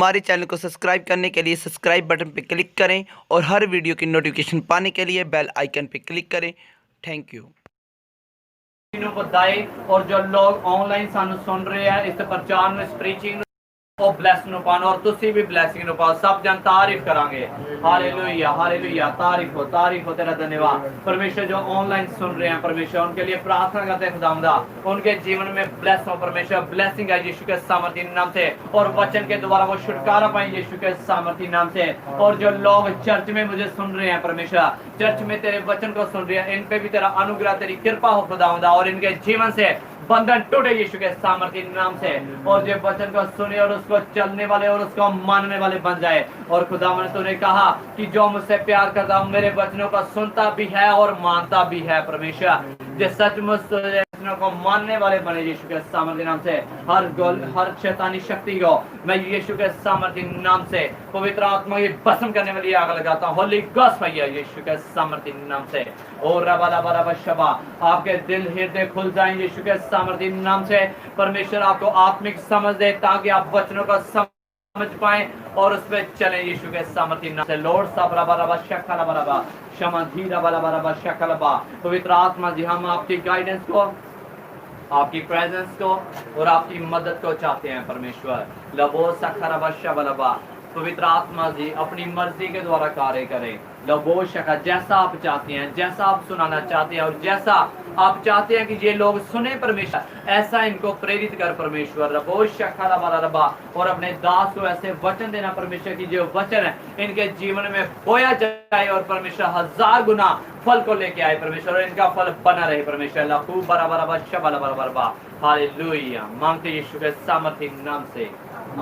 हमारे चैनल को सब्सक्राइब करने के लिए सब्सक्राइब बटन पर क्लिक करें और हर वीडियो की नोटिफिकेशन पाने के लिए बेल आइकन पर क्लिक करें। Thank you. और जो लोग ऑनलाइन सानू सुन रहे हैं इस प्रचार में प्रीचिंग ਉਹ ਬਲੈਸ ਨੂੰ ਪਾਣ ਔਰ ਤੁਸੀਂ ਵੀ ਬਲੈਸਿੰਗ ਨੂੰ ਪਾਓ सब जन तारीफ करांगे। हालेलुया हालेलुया तारीफ हो तेरा धन्यवाद परमेश्वर जो ऑनलाइन सुन रहे हैं परमेश्वर उनके लिए प्रार्थना करते हैं खुदावंदा उनके जीवन में ब्लेस हो परमेश्वर ब्लेसिंग है यीशु के सामर्थी नाम से और वचन के द्वारा वो छुटकारा पाए यीशु के सामर्थी नाम से। और जो लोग चर्च में मुझे सुन रहे हैं परमेश्वर चर्च में तेरे वचन को सुन रहे हैं इन पे भी तेरा अनुग्रह तेरी कृपा हो खुदावंदा और इनके जीवन से बंधन टूटे यीशु के सामर्थी नाम से और जो वचन को सुने और उसको चलने वाले और उसको मानने वाले बन जाए। और खुदावन तूने कहा कि जो मुझसे प्यार करता हूँ मेरे वचनों को सुनता भी है और मानता भी है परमेश्वर जो सचमुच वचनों को मानने वाले बने यीशु के सामर्थी नाम से। हर शैतानी शक्ति को मैं यीशु के सामर्थी नाम से पवित्र आत्मा की भस्म करने वाली आग लगाता हूँ। होली गॉस्ट भैया यीशु के सामर्थी नाम से। और रबा शबा आपके दिल हृदय खुल जाएं यीशु के सामर्थी नाम से। परमेश्वर आपको आत्मिक समझ दे ताकि आप वचनों को समझ पाएं और उस पर चलें यीशु के सामर्थी नाम से। लॉर्ड सबरबा शखलबा शमधीरबा शखलबा पवित्र आत्मा जी हम आपकी गाइडेंस को आपकी प्रेजेंस को और आपकी मदद को चाहते हैं परमेश्वर। लबो सखरबा शबलबा पवित्र आत्मा जी अपनी मर्जी के द्वारा कार्य करें। लबो शखा जैसा आप चाहते हैं जैसा आप सुनाना चाहते हैं और जैसा आप चाहते हैं कि ये लोग सुने परमेश्वर ऐसा इनको प्रेरित कर परमेश्वर। लबो शखा रबा और अपने दास को ऐसे वचन देना परमेश्वर की जो वचन है इनके जीवन में बोया जाए और परमेश्वर 1000 गुना फल को लेके आए परमेश्वर और इनका फल बना रहे परमेश्वर। लखू बराबर शबल बराबर हालेलुया मांगते यीशु के सामर्थी नाम से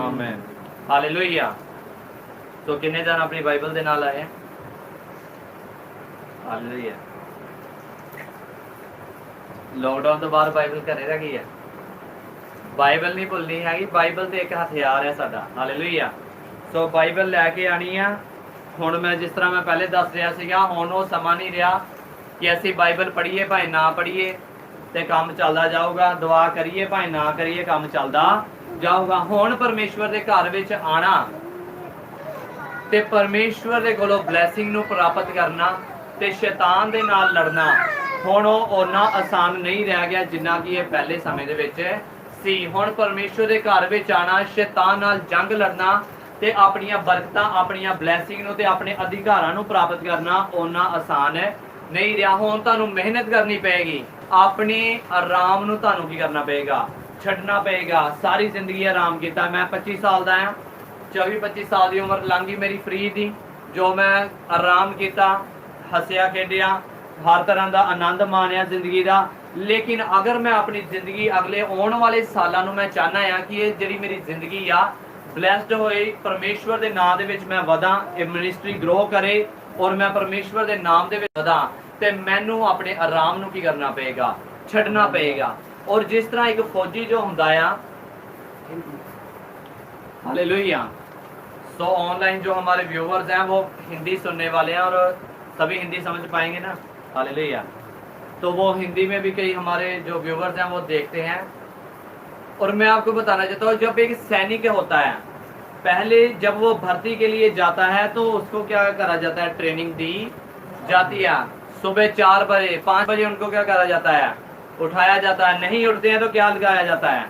आमीन हालेलुया। तो किन्ने जन अपनी बाइबल दे नाल आए हालेलुया। लॉकडाउन तो बाद बाइबल घरे रह गई है बाइबल नहीं भुलनी हैगी बाइबल तो एक हथियार है साडा हालेलुया। सो बाइबल लैके आनी है हुण मैं जिस तरह मैं पहले दस रहा सीगा हुण वो समा नहीं रहा कि असीं बाइबल पढ़ीए भाएं ना पढ़ीए ते काम चलदा जाऊगा दुआ करिए भाएं ना करिए काम चलदा जाऊगा। हुण परमेश्वर दे घर विच आना ते परमेश्वर दे कोलों ब्लैसिंग नूं प्राप्त करना ते शैतान दे नाल लड़ना हुण ओना आसान नहीं रह गया जिन्ना कि ये पहले समय दे विच सी। हुण परमेश्वर दे घर विच आना शैतान नाल जंग लड़ना ते अपनियां बरकतां अपनियां ब्लैसिंग नूं ते अपने अधिकारां नूं प्राप्त करना ओना आसान नहीं रहा। हुण तुहानूं मेहनत करनी पेगी अपने आराम नूं तुहानूं की करना पेगा छड्डना पेगा। सारी जिंदगी आराम किया मैं 25 साल दा हां 24-25 साल की उम्र लंघी मेरी फ्री थी जो मैं आराम किया हसिया खेडिया हर तरह का आनंद मानिया जिंदगी का। लेकिन अगर मैं अपनी जिंदगी अगले आने वाले सालों में मैं चाहना है कि ये जी मेरी जिंदगी आ ब्लैसड होए परमेश्वर के नाम के मैं वधा मिनिस्ट्री ग्रो करे और मैं परमेश्वर के नाम के वधा तो मैनू अपने आराम नूं की करना पेगा छड्डना पेगा। और जिस तरह एक फौजी जो हुंदा आ हालेलुया। सो ऑनलाइन जो हमारे व्यूवर्स हैं वो हिंदी सुनने वाले हैं और सभी हिंदी समझ पाएंगे ना हालेलुया। तो वो हिंदी में भी कई हमारे जो व्यूवर्स हैं वो देखते हैं। और मैं आपको बताना चाहता हूँ जब एक सैनिक होता है पहले जब वो भर्ती के लिए जाता है तो उसको क्या करा जाता है ट्रेनिंग दी जाती है। सुबह 4 बजे 5 बजे उनको क्या करा जाता है उठाया जाता है। नहीं उठते हैं तो क्या लगाया जाता है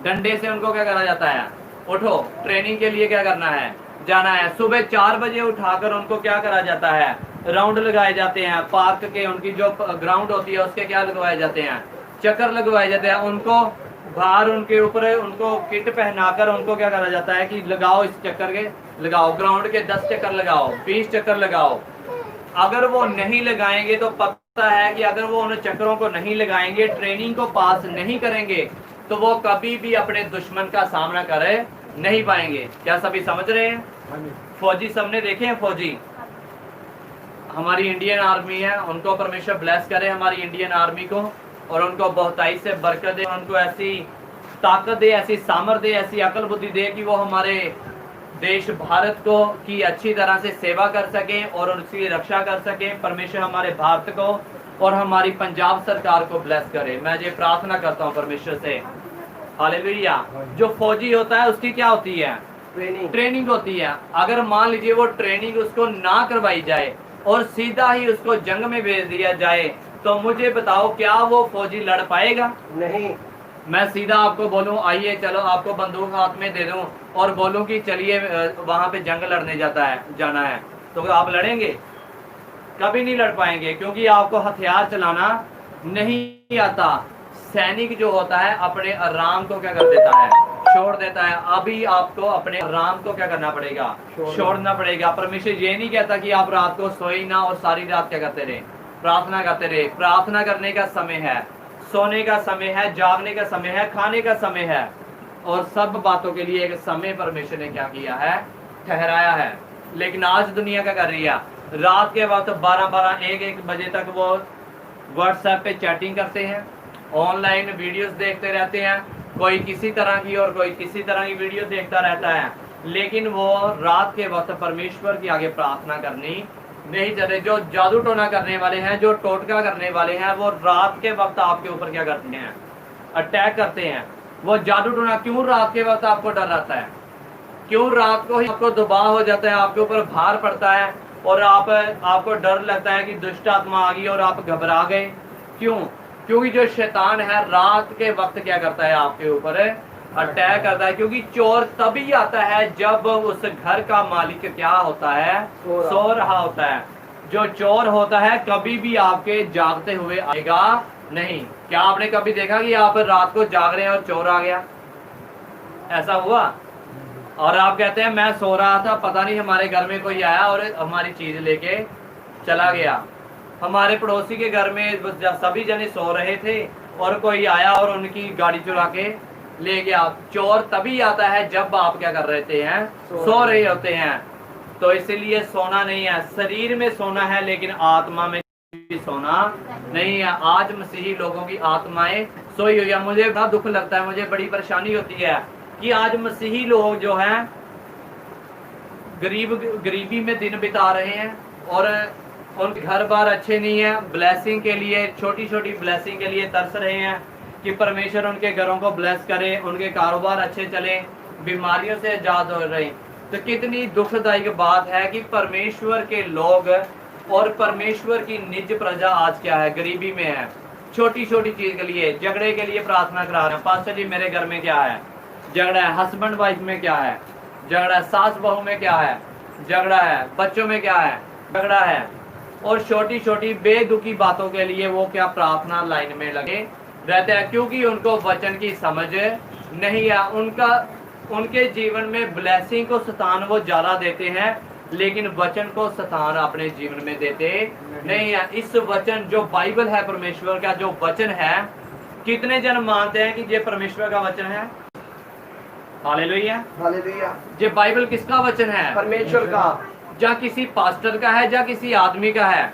डंडे से उनको क्या करा जाता है उठो ट्रेनिंग के लिए क्या करना है जाना है। सुबह 4 बजे उठाकर उनको क्या करा जाता है राउंड लगाए जाते हैं पार्क के उनकी जो ग्राउंड होती है उसके क्या लगवाए जाते हैं चक्कर लगवाए जाते हैं। उनको बाहर उनके ऊपर उनको किट पहनाकर उनको क्या करा जाता है कि लगाओ इस चक्कर के लगाओ ग्राउंड के 10 चक्कर लगाओ 20 चक्कर लगाओ। अगर वो नहीं लगाएंगे तो पता है कि अगर वो उन चक्करों को नहीं लगाएंगे ट्रेनिंग को पास नहीं करेंगे तो वो कभी भी अपने दुश्मन का सामना करे नहीं पाएंगे। क्या सभी समझ रहे हैं? फौजी सबने देखे हैं फौजी हमारी इंडियन आर्मी है उनको परमेश्वर ब्लेस करे हमारी इंडियन आर्मी को और उनको बहुताई से बरकत दे उनको ऐसी ताकत दे ऐसी सामर्थ्य दे ऐसी अकल बुद्धि दे कि वो हमारे देश भारत को की अच्छी तरह से सेवा कर सकें और उसकी रक्षा कर सकें। परमेश्वर हमारे भारत को और हमारी पंजाब सरकार को ब्लेस करे। मैं ये प्रार्थना करता हूँ परमेश्वर से हालेलुया। जो फौजी होता है उसकी क्या होती है ट्रेनिंग होती है। अगर मान लीजिए वो ट्रेनिंग उसको ना करवाई जाए और सीधा ही उसको जंग में भेज दिया जाए, तो मुझे बताओ क्या वो फौजी लड़ पाएगा? नहीं। मैं सीधा आपको बोलूं आइए चलो आपको बंदूक हाथ में दे दूं और बोलूं कि चलिए वहां पे जंग लड़ने जाना है, तो आप लड़ेंगे? कभी नहीं लड़ पाएंगे, क्योंकि आपको हथियार चलाना नहीं आता। सैनिक जो होता है अपने आराम को क्या कर देता है? छोड़ देता है। अभी आपको अपने आराम को क्या करना पड़ेगा? छोड़ना पड़ेगा। परमेश्वर ये नहीं कहता कि आप रात को सोए ना और सारी रात क्या करते रहे? प्रार्थना करते रहे। प्रार्थना करने का समय है, सोने का समय है, जागने का समय है, खाने का समय है, और सब बातों के लिए एक समय परमेश्वर ने क्या किया है? ठहराया है। लेकिन आज दुनिया क्या कर रही है? रात के वक्त 12-12 1-1 बजे तक वो व्हाट्सएप पे चैटिंग करते हैं, ऑनलाइन वीडियोस देखते रहते हैं, कोई किसी तरह की और कोई किसी तरह की वीडियो देखता रहता है, लेकिन वो रात के वक्त परमेश्वर की आगे प्रार्थना करनी नहीं चाहते। जो जादू टोना करने वाले हैं, जो टोटका करने वाले हैं, वो रात के वक्त आपके ऊपर क्या करते हैं? अटैक करते हैं। वो जादू टोना क्यों रात के वक्त आपको डर आता है? क्यों रात को ही आपको दबाव हो जाता है, आपके ऊपर भार पड़ता है और आपको डर लगता है कि दुष्ट आत्मा आ गई और आप घबरा गए? क्यों? क्योंकि जो शैतान है रात के वक्त क्या करता है? आपके ऊपर अटैक करता है। क्योंकि चोर तभी आता है जब उस घर का मालिक क्या होता है? सो रहा होता है। जो चोर होता है कभी भी आपके जागते हुए आएगा नहीं। क्या आपने कभी देखा कि आप रात को जाग रहे हैं और चोर आ गया? ऐसा हुआ? और आप कहते हैं मैं सो रहा था, पता नहीं हमारे घर में कोई आया और हमारी चीज लेके चला गया। हमारे पड़ोसी के घर में सभी जने सो रहे थे और कोई आया और उनकी गाड़ी चुरा के ले गया। चोर तभी आता है जब आप क्या कर रहे हैं? सो रहे होते हैं। तो इसलिए सोना नहीं है, शरीर में सोना है लेकिन आत्मा में भी सोना नहीं है। आज मसीही लोगों की आत्माएं सोई हुई है। मुझे बड़ा दुख लगता है, मुझे बड़ी परेशानी होती है कि आज मसीही लोग जो हैं गरीबी में दिन बिता रहे हैं और उनके घर बार अच्छे नहीं है। ब्लेसिंग के लिए, छोटी छोटी ब्लेसिंग के लिए तरस रहे हैं कि परमेश्वर उनके घरों को ब्लेस करे, उनके कारोबार अच्छे चले, बीमारियों से आजाद हो रहे। तो कितनी दुखदायक बात है कि परमेश्वर के लोग और परमेश्वर की निज प्रजा आज क्या है? गरीबी में है। छोटी छोटी चीज के लिए, झगड़े के लिए प्रार्थना करा रहे हैं। पास्टर जी मेरे घर में क्या है? झगड़ा है। हस्बैंड वाइफ में क्या है? झगड़ा है। सास बहू में क्या है? झगड़ा है। बच्चों में क्या है? झगड़ा है। और छोटी छोटी बेदुखी बातों के लिए वो क्या प्रार्थना लाइन में लगे रहते हैं, क्योंकि उनको वचन की समझ नहीं है। उनके जीवन में ब्लेसिंग को शैतान वो ज्यादा देते हैं, लेकिन वचन को शैतान अपने जीवन में देते नहीं है। इस वचन जो बाइबल है, परमेश्वर का जो वचन है, कितने जन मानते हैं कि ये परमेश्वर का वचन है? हालेलुया। हालेलुया। ये बाइबल किसका वचन है? परमेश्वर का। या किसी पास्टर का है या किसी आदमी का है?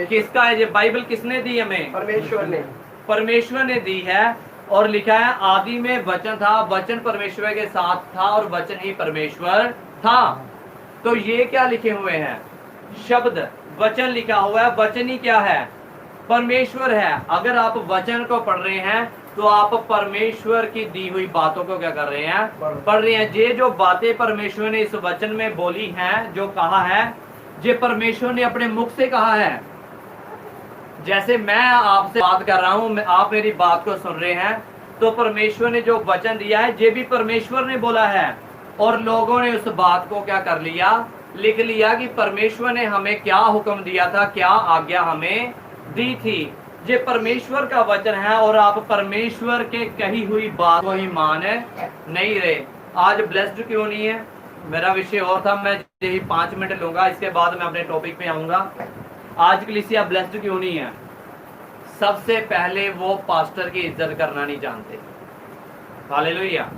किसका है? ये बाइबल किसने दी हमें? परमेश्वर ने। परमेश्वर ने दी है। और लिखा है आदि में वचन था, वचन परमेश्वर के साथ था और वचन ही परमेश्वर था। तो ये क्या लिखे हुए हैं? शब्द वचन लिखा हुआ है। वचन ही क्या है? परमेश्वर है। अगर आप वचन को पढ़ रहे हैं तो आप परमेश्वर की दी हुई बातों को क्या कर रहे हैं? पढ़ रहे हैं। ये जो बातें परमेश्वर ने इस वचन में बोली हैं, जो कहा है, ये परमेश्वर ने अपने मुख से कहा है। जैसे मैं आपसे बात कर रहा हूं, आप मेरी बात को सुन रहे हैं, तो परमेश्वर ने जो वचन दिया है ये भी परमेश्वर ने बोला है। और लोगों ने उस बात को क्या कर लिया? लिख लिया कि परमेश्वर ने हमें क्या हुक्म दिया था, क्या आज्ञा हमें दी थी। ये परमेश्वर का वचन है और आप परमेश्वर के कही हुई बात को ही मान नहीं रहे। आज ब्लेस्ड क्यों नहीं है? मेरा विषय और था, मैं यही 5 मिनट लूंगा, इसके बाद मैं अपने टॉपिक पे आऊंगा। आज कलीसिया ब्लेस्ड क्यों नहीं है? सबसे पहले वो पास्टर की इज्जत करना नहीं जानते। हालेलुया।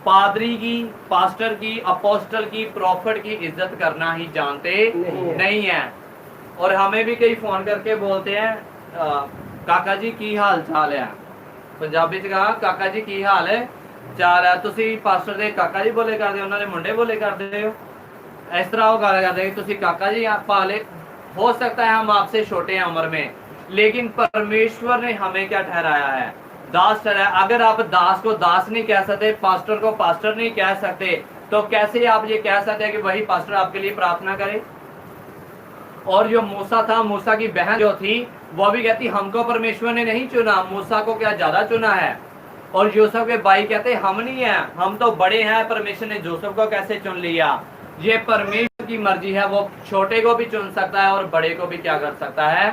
पादरी की, पास्टर की, अपोस्टल की, प्रॉफिट की इज्जत करना ही जानते नहीं है। और हमें भी कई फोन करके बोलते हैं काका जी की हाल चाल है। पंजाबी च कहा काका जी की हाल है चाल है। तुसी पास्टर दे काका जी बोले करदे हो, उन्होंने मुंडे बोले करदे हो। इस तरह वो गल करदे कि तुसी काका जी पाले। हो सकता है हम आपसे छोटे हैं उम्र में, लेकिन परमेश्वर ने हमें क्या ठहराया है? दास ठहराया। अगर आप दास को दास नहीं कह सकते, पास्टर को पास्टर नहीं कह सकते, तो कैसे आप ये कह सकते हैं कि वही पास्टर आपके लिए प्रार्थना करे? और जो मूसा था, मूसा की बहन जो थी, वो भी कहती हमको परमेश्वर ने नहीं चुना, मूसा को क्या ज्यादा चुना है? और यूसुफ के भाई कहते हम नहीं है, हम तो बड़े हैं, परमेश्वर ने यूसुफ को कैसे चुन लिया? ये परमेश्वर की मर्जी है, वो छोटे को भी चुन सकता है और बड़े को भी क्या कर सकता है?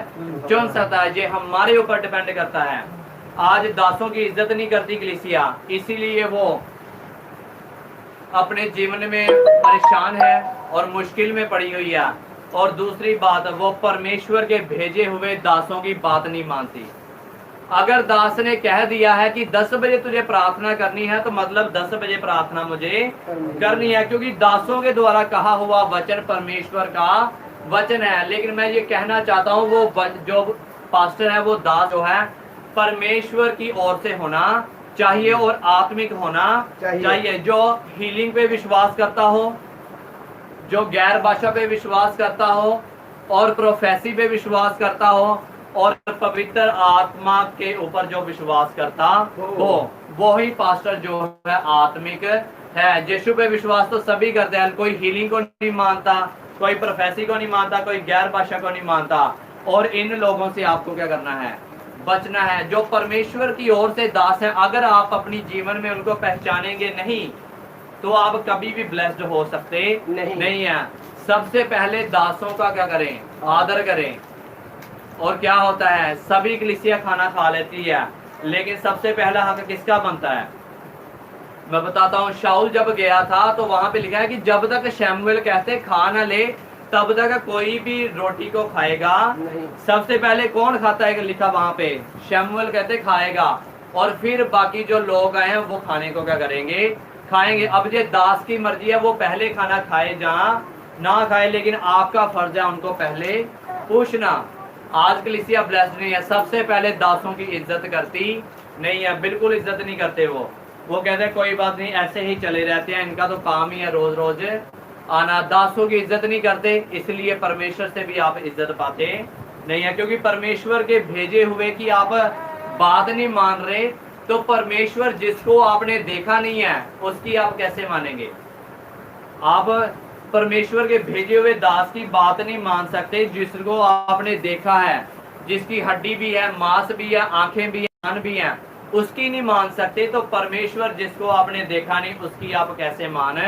चुन सकता है। ये हमारे ऊपर डिपेंड करता है। आज दासों की इज्जत नहीं करती कलीसिया, इसीलिए वो अपने जीवन में परेशान है और मुश्किल में पड़ी हुई है। और दूसरी बात, वो परमेश्वर के भेजे हुए दासों की बात नहीं मानती। अगर दास ने कह दिया है कि 10 बजे तुझे प्रार्थना करनी है, तो मतलब 10 बजे प्रार्थना मुझे करनी है, क्योंकि दासों के द्वारा कहा हुआ वचन परमेश्वर का वचन है। लेकिन मैं ये कहना चाहता हूँ, वो जो पास्टर है, वो दास जो है परमेश्वर की ओर से होना चाहिए और आत्मिक होना चाहिए। जो हीलिंग पे विश्वास करता हो, जो गैर भाषा पे विश्वास करता हो और प्रोफेसी पे विश्वास करता हो और पवित्र आत्मा के ऊपर जो विश्वास करता हो, वो ही पास्टर जो है आत्मिक है। यीशु पे विश्वास तो सभी करते हैं, कोई हीलिंग को नहीं मानता, कोई प्रोफेसी को नहीं मानता, कोई गैर भाषा को नहीं मानता। और इन लोगों से आपको क्या करना है? बचना है। जो परमेश्वर की ओर से दास है, अगर आप अपनी जीवन में उनको पहचानेंगे नहीं, तो आप कभी भी ब्लेस्ड हो सकते नहीं है। सबसे पहले दासों का क्या करें? आदर करें। और क्या होता है, सभी कलीसिया खाना खा लेती है, लेकिन सबसे पहला हक किसका बनता है? मैं बताता हूँ। शाऊल जब गया था तो वहां पे लिखा है कि जब तक शमूएल कहते खा ना ले, तब तक कोई भी रोटी को खाएगा नहीं। सबसे पहले कौन खाता है? लिखा वहां पे, शमूएल कहते खाएगा, और फिर बाकी जो लोग आए हैं वो खाने को क्या करेंगे? खाएंगे। अब ये दास की मर्जी है, वो पहले खाना खाए जा ना खाए, लेकिन आपका फर्ज है उनको पहले पूछना। आज कलीसिया ब्लेस्ड नहीं है, सबसे पहले दासों की इज्जत करती नहीं है, बिल्कुल इज्जत नहीं करते। वो कहते हैं कोई बात नहीं, ऐसे ही चले रहते हैं, इनका तो काम ही है रोज रोज आना। दासों की इज्जत नहीं करते, इसलिए परमेश्वर से भी आप इज्जत पाते नहीं है। क्योंकि परमेश्वर के भेजे हुए की आप बात नहीं मान रहे, तो परमेश्वर जिसको आपने देखा नहीं है उसकी आप कैसे मानेंगे? आप परमेश्वर के भेजे हुए दास की बात नहीं मान सकते जिसको आपने देखा है, जिसकी हड्डी भी है, मांस भी है, आंखें भी हैं, कान भी हैं, उसकी नहीं मान सकते। तो परमेश्वर जिसको आपने देखा नहीं, उसकी आप कैसे मान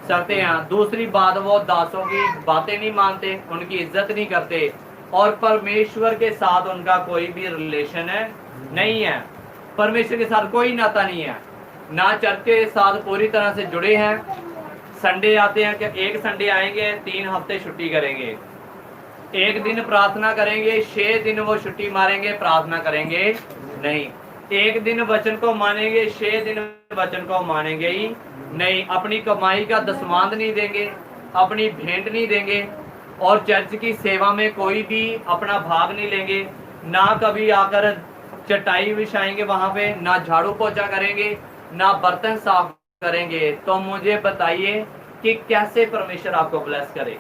सकते हैं? दूसरी बात, वो दासों की बातें नहीं मानते, उनकी इज्जत नहीं करते, और परमेश्वर के साथ उनका कोई भी रिलेशन नहीं है। परमेश्वर के साथ कोई नाता नहीं है, ना चर्च के साथ पूरी तरह से जुड़े हैं। संडे आते हैं कि एक संडे आएंगे, 3 हफ्ते छुट्टी करेंगे, एक दिन प्रार्थना करेंगे, 6 दिन वो छुट्टी मारेंगे, प्रार्थना करेंगे नहीं। एक दिन वचन को मानेंगे, 6 दिन वचन को मानेंगे ही नहीं। अपनी कमाई का दसमांध नहीं देंगे, अपनी भेंट नहीं देंगे, और चर्च की सेवा में कोई भी अपना भाग नहीं लेंगे। ना कभी आकर चटाई बिछाएंगे वहां पे, ना झाड़ू पोछा करेंगे, ना बर्तन साफ करेंगे। तो मुझे बताइए कि कैसे परमेश्वर आपको ब्लेस करे?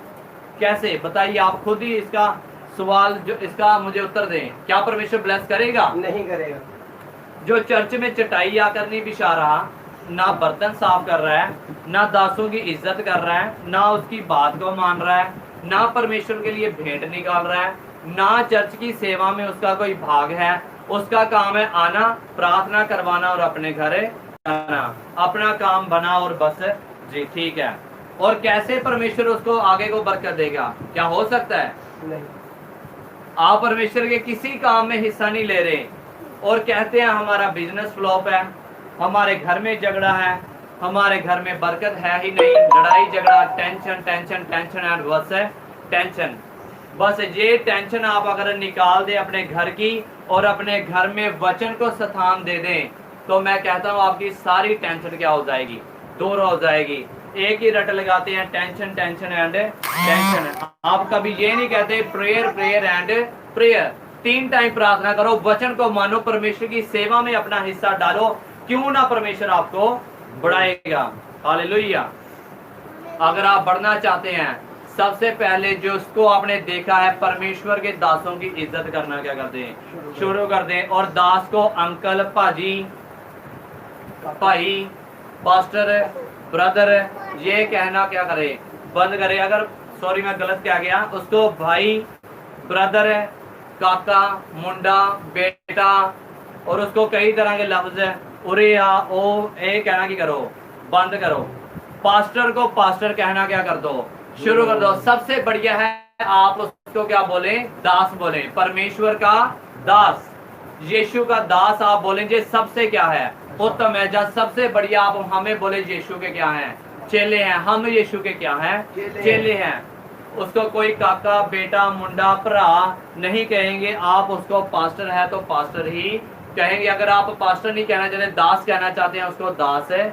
कैसे? बताइए, आप खुद ही इसका सवाल जो इसका मुझे उत्तर दें। क्या परमेश्वर ब्लेस करेगा? नहीं करेगा। जो चर्च में चटाई आकर नहीं बिछा रहा, ना बर्तन साफ कर रहा है, ना दासों की इज्जत कर रहा है, ना उसकी बात को मान रहा है, ना परमेश्वर के लिए भेंट निकाल रहा है, ना चर्च की सेवा में उसका कोई भाग है, उसका काम है आना, प्रार्थना करवाना और अपने घर जाना, अपना काम बना और बस जी ठीक है। और कैसे परमेश्वर उसको आगे को बरकत देगा? क्या हो सकता है? नहीं। आप परमेश्वर के किसी काम में हिस्सा नहीं ले रहे और कहते हैं हमारा बिजनेस फ्लॉप है, हमारे घर में झगड़ा है, हमारे घर में बरकत है ही नहीं, लड़ाई झगड़ा, टेंशन टेंशन टेंशन एंड बस टेंशन। बस ये टेंशन आप अगर निकाल दे अपने घर की और अपने घर में वचन को स्थान दे दें, तो मैं कहता हूँ आपकी सारी टेंशन क्या हो जाएगी? दूर हो जाएगी। एक ही रट लगाते हैं, टेंशन टेंशन एंड टेंशन। आप कभी ये नहीं कहते prayer prayer and prayer. 3 time प्रार्थना करो, वचन को मानो, परमेश्वर की सेवा में अपना हिस्सा डालो, क्यों ना परमेश्वर आपको बढ़ाएगा। हालेलुया। अगर आप बढ़ना चाहते हैं, सबसे पहले जो उसको आपने देखा है, परमेश्वर के दासों की इज्जत करना क्या कर दें? शुरू कर दें। और दास को अंकल, भाजी, भाई, पास्टर, ब्रदर ये कहना क्या करे, बंद करे। अगर सॉरी मैं गलत क्या गया, उसको भाई, ब्रदर, काका, मुंडा, बेटा, और उसको कई तरह के लफ्ज है उरे या ओ ए कहना की करो, बंद करो। पास्टर को पास्टर कहना क्या कर दो, शुरू कर दो। सबसे बढ़िया है आप उसको क्या बोले, दास बोले, परमेश्वर का दास, यीशु का दास आप बोलेंगे, सबसे क्या है उत्तम है। जब सबसे बढ़िया आप हमें बोले यीशु के क्या हैं, चेले हैं। हम यीशु के क्या हैं, चेले हैं। उसको कोई काका, बेटा, मुंडा, भरा नहीं कहेंगे। आप उसको पास्टर है तो पास्टर ही कहेंगे। अगर आप पास्टर नहीं कहना चाहते, दास कहना चाहते हैं, उसको दास है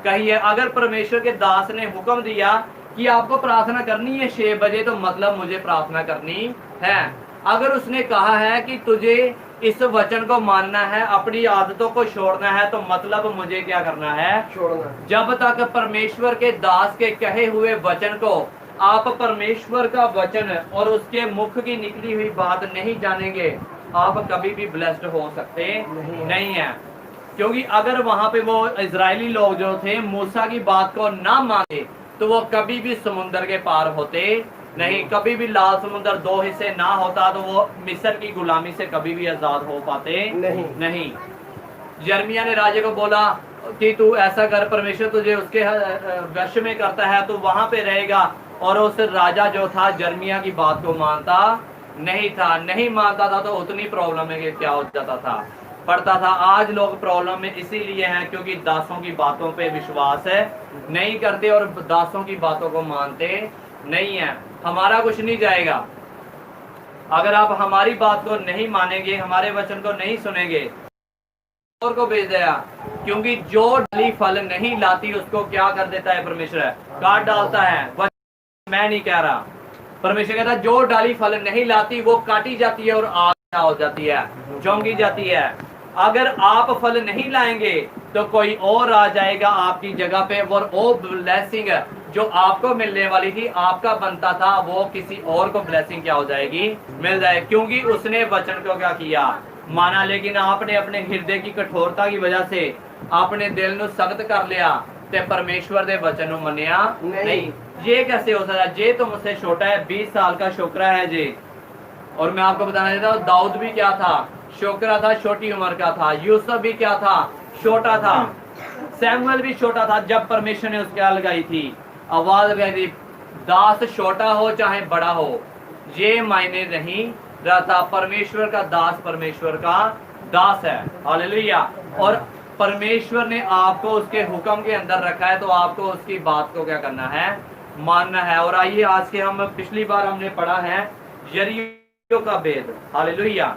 कहिए। अगर परमेश्वर के दास ने हुक्म दिया कि आपको प्रार्थना करनी है 6 बजे, तो मतलब मुझे प्रार्थना करनी है। अगर उसने कहा है कि तुझे इस वचन को मानना है, अपनी आदतों को छोड़ना है, तो मतलब मुझे क्या करना है, छोड़ना। जब तक परमेश्वर के दास के कहे हुए वचन को आप परमेश्वर का वचन और उसके मुख की निकली हुई बात नहीं जानेंगे, आप कभी भी ब्लेस्ड हो सकते नहीं है। क्योंकि अगर वहां पे वो इजरायली लोग जो थे मूसा की बात को ना माने, तो वो कभी भी समुद्र के पार होते नहीं। कभी भी लाल समुद्र 2 हिस्से ना होता तो वो मिस्र की गुलामी से कभी भी आजाद हो पाते नहीं। यिर्मयाह ने राजे को बोला कि तू ऐसा कर, परमेश्वर तुझे उसके वश में करता है, तो वहां पे रहेगा। और उस राजा जो था यिर्मयाह की बात को मानता नहीं मानता था, तो उतनी प्रॉब्लम है कि क्या हो जाता था, पड़ता था। आज लोग प्रॉब्लम में इसीलिए हैं क्योंकि दासों की बातों पे विश्वास है नहीं करते और दासों की बातों को मानते नहीं है। हमारा कुछ नहीं जाएगा अगर आप हमारी बात को नहीं मानेंगे, हमारे वचन को नहीं सुनेंगे, और को भेज दिया। क्योंकि जो डाली फल नहीं लाती उसको क्या कर देता है परमेश्वर, काट डालता है। मैं नहीं कह रहा, परमेश्वर कहता है जो डाली फल नहीं लाती वो काटी जाती है और आग हो जाती है, चौंकी जाती है। अगर आप फल नहीं लाएंगे तो कोई और आ जाएगा आपकी जगह पे, और वो ब्लेसिंग जो आपको मिलने वाली थी, आपका बनता था, वो किसी और को ब्लेसिंग क्या हो जाएगी, मिल जाए। क्योंकि उसने वचन को क्या किया, माना। लेकिन आपने अपने हृदय की कठोरता की वजह से अपने दिल को सख्त कर लिया ते परमेश्वर दे वचन को मनिया नहीं। ये कैसे हो सकता है, जे तो मुझसे छोटा है, 20 साल का छोकरा है जे। और मैं आपको बताना चाहता हूँ, दाऊद भी क्या था, छोकरा था, छोटी उम्र का था। यूसुफ भी क्या था, छोटा था। सैमुअल भी छोटा था जब परमेश्वर ने उसके लगाई थी, आवाज लगाई थी। दास छोटा हो चाहे बड़ा हो, ये मायने नहीं रहता। परमेश्वर का दास परमेश्वर का दास है। हालेलुया। और परमेश्वर ने आपको उसके हुक्म के अंदर रखा है, तो आपको उसकी बात को क्या करना है, मानना है। और आइए आज के हम पिछली बार हमने पढ़ा है यरीहो का भेद। हालेलुया।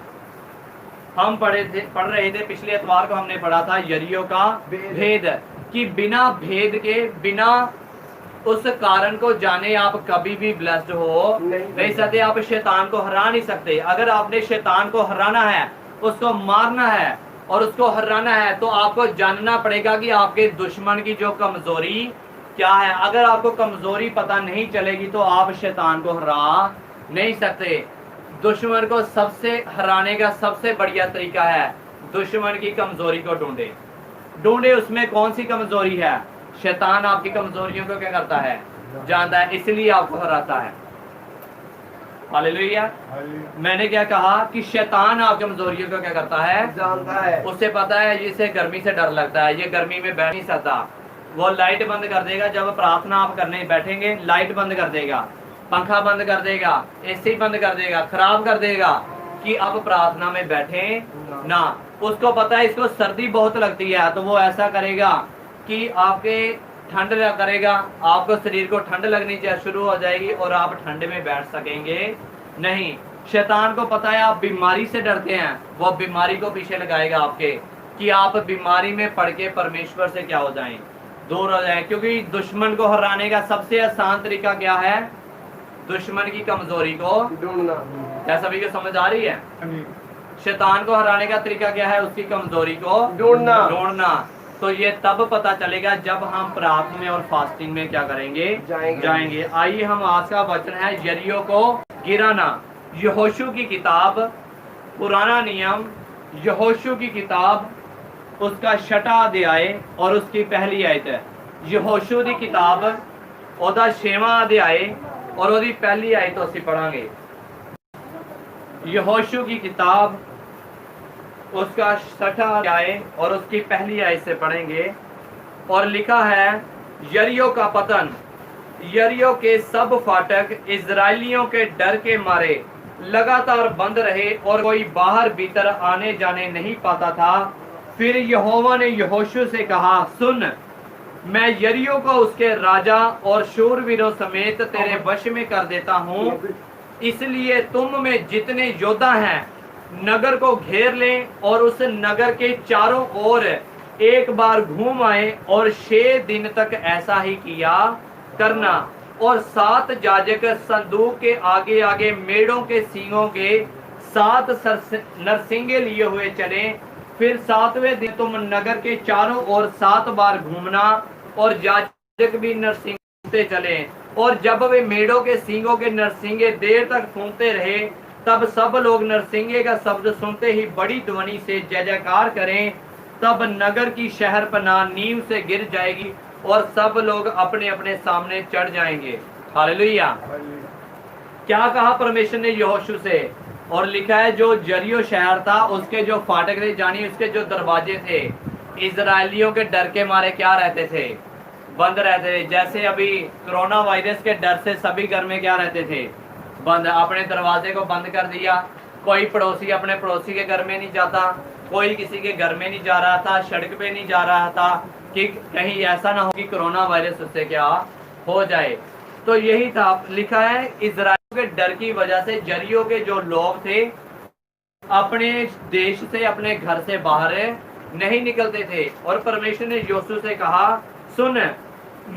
हम पढ़ रहे थे पिछले एतवार को हमने पढ़ा था यरीहो का भेद, कि बिना भेद के, बिना उस कारण को जाने आप कभी भी ब्लेस्ड हो नहीं सकते। आप शैतान को हरा नहीं सकते। अगर आपने शैतान को हराना है, उसको मारना है और उसको हराना है, तो आपको जानना पड़ेगा कि आपके दुश्मन की जो कमजोरी क्या है। अगर आपको कमजोरी पता नहीं चलेगी तो आप शैतान को हरा नहीं सकते। दुश्मन को सबसे हराने का सबसे बढ़िया तरीका है, दुश्मन की कमजोरी को ढूंढे उसमें कौन सी कमजोरी है। शैतान आपकी कमजोरियों को क्या करता है, जानता है, इसलिए आपको हराता है। हालेलुया। मैंने क्या कहा कि शैतान आपकी कमजोरियों को क्या करता है, जानता है। उसे पता है इसे गर्मी से डर लगता है, ये गर्मी में बैठ नहीं सकता। वो लाइट बंद कर देगा, जब प्रार्थना आप करने बैठेंगे लाइट बंद कर देगा, पंखा बंद कर देगा, एसी बंद कर देगा, खराब कर देगा कि अब प्रार्थना में बैठे ना। उसको पता है इसको सर्दी बहुत लगती है, तो वो ऐसा करेगा कि आपके ठंड करेगा, आपको शरीर को ठंड लगनी चाहिए, शुरू हो जाएगी और आप ठंड में बैठ सकेंगे नहीं। शैतान को पता है आप बीमारी से डरते हैं, वो बीमारी को पीछे लगाएगा आपके, कि आप बीमारी में पड़ के परमेश्वर से क्या हो जाएं, दूर हो जाएं। क्योंकि दुश्मन को हराने का सबसे आसान तरीका क्या है, दुश्मन की कमजोरी को ढूंढना। क्या सभी को समझ आ रही है? शैतान को हराने का तरीका क्या है, उसकी कमजोरी को ढूंढना। तो ये तब पता चलेगा जब हम प्रार्थना में और फास्टिंग में क्या करेंगे, जाएंगे। आइए हम आज का वचन है यरीहो को गिराना। यहोशू की किताब, पुराना नियम, यहोशू की किताब, उसका 6वां अध्याय और उसकी पहली आयत है। यहोशू दी किताब ओदा 6वां अध्याय और ओदी पहली आयत तो असीं पढ़ांगे। यहोशू की किताब उसका 6वां अध्याय और उसकी पहली आयत से पढ़ेंगे। और लिखा है, यरीहो का पतन, यरीहो के सब फाटक इजराइलियों के डर के मारे लगातार बंद रहे और कोई बाहर भीतर आने जाने नहीं पाता था। फिर यहोवा ने यहोशू से कहा, सुन, मैं यरीहो को उसके राजा और शूरवीरों समेत तेरे वश में कर देता हूँ, इसलिए तुम में जितने योद्धा हैं नगर को घेर लें और उस नगर के चारों ओर एक बार घूम आए और 6 दिन तक ऐसा ही किया करना। और 7 याजक संदूक के आगे आगे मेढ़ों के सींगों के 7 नरसिंगे लिए हुए चले। फिर 7वें दिन तुम नगर के चारों ओर 7 बार घूमना और याजक भी नरसिंगे चले। और जब वे मेढ़ों के सींगों के नरसिंगे देर तक फूंकते रहे, तब सब लोग नरसिंगे का शब्द सुनते ही बड़ी ध्वनि से जय जयकार करें। तब नगर की शहर पनाह नींव से गिर जाएगी और सब लोग अपने अपने सामने चढ़ जाएंगे। हालेलुया। क्या कहा परमेश्वर ने यहोशू से? और लिखा है, जो यरीहो शहर था उसके जो फाटक थे, जानी उसके जो दरवाजे थे, इजराइलियों के डर के मारे क्या रहते थे? बंद रहते थे। जैसे अभी कोरोना वायरस के डर से सभी घर में क्या रहते थे? बंद। अपने दरवाजे को बंद कर दिया। कोई पड़ोसी अपने पड़ोसी के घर में नहीं जाता, कोई किसी के घर में नहीं जा रहा था, सड़क पे नहीं जा रहा था कि कहीं ऐसा ना हो कि कोरोना वायरस उससे क्या हो जाए। तो यही था, लिखा है, इजराइल के डर की वजह से यरीहो के जो लोग थे अपने देश से, अपने घर से बाहर नहीं निकलते थे। और परमेश्वर ने यहोशू से कहा, सुन,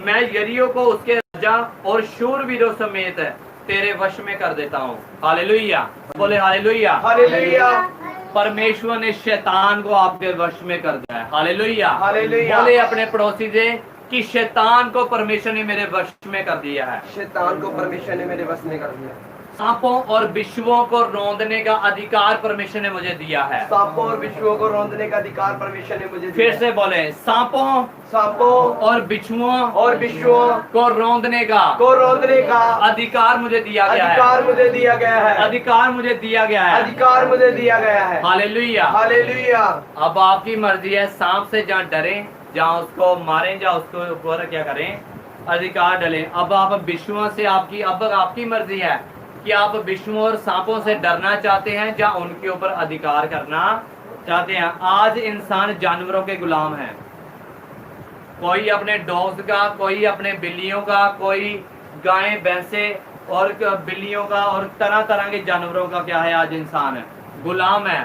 मैं यरीहो को उसके राजा और शूरवीरों समेत तेरे वश में कर देता हूँ। हालेलुया। बोले हालेलुया। हालेलुया। परमेश्वर ने शैतान को आपके वश में कर दिया है। हालेलुया। हालेलुया। बोले अपने पड़ोसी से कि शैतान को परमेश्वर ने मेरे वश में कर दिया है। शैतान को परमेश्वर ने मेरे वश में कर दिया। सांपों और विश्वों को रौंदने का अधिकार परमेश्वर ने मुझे दिया है। सांपों और विश्वों को रौंदने का अधिकार परमेश्वर ने मुझे दिया। फिर से बोले, सांपों और बिच्छुओं और विश्वों को रौंदने का अधिकार मुझे दिया गया है। अधिकार मुझे दिया गया है। अधिकार मुझे दिया गया है। अधिकार मुझे दिया गया है। हालेलुया। हालेलुया। अब आपकी मर्जी है, सांप से जहाँ डरें, जहाँ उसको मारें, जहाँ उसको ऊपर क्या करें, अधिकार डलें। अब आप विश्वों से अब आपकी मर्जी है कि आप विश्वों और सांपों से डरना चाहते हैं, जहाँ उनके ऊपर अधिकार करना चाहते हैं। आज इंसान जानवरों के गुलाम है। कोई अपने डॉग्स का, कोई अपने बिल्लियों का, कोई गायें भैंसे और बिल्लियों का और तरह तरह के जानवरों का क्या है, आज इंसान गुलाम है।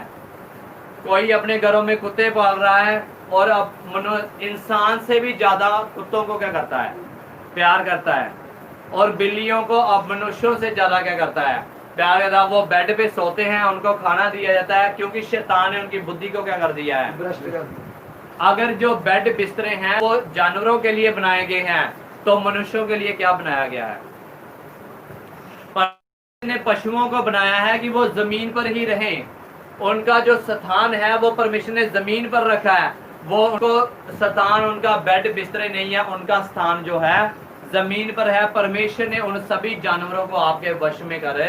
कोई अपने घरों में कुत्ते पाल रहा है और अब इंसान से भी ज्यादा कुत्तों को क्या करता है, प्यार करता है। और बिल्लियों को अब मनुष्यों से ज्यादा क्या करता है, प्यार करता है। वो बेड पे सोते हैं, उनको खाना दिया जाता है, क्योंकि शैतान ने उनकी बुद्धि को क्या कर दिया है, भ्रष्ट कर दिया। अगर जो बेड बिस्तरे हैं वो जानवरों के लिए बनाए गए हैं, तो मनुष्यों के लिए क्या बनाया गया है? परमेश्वर ने पशुओं को बनाया है कि वो जमीन पर ही रहें। उनका जो स्थान है वो परमेश्वर ने जमीन पर रखा है। वो उनको स्थान, उनका बेड बिस्तरे नहीं है, उनका स्थान जो है जमीन पर है। परमेश्वर ने उन सभी जानवरों को आपके वश में कर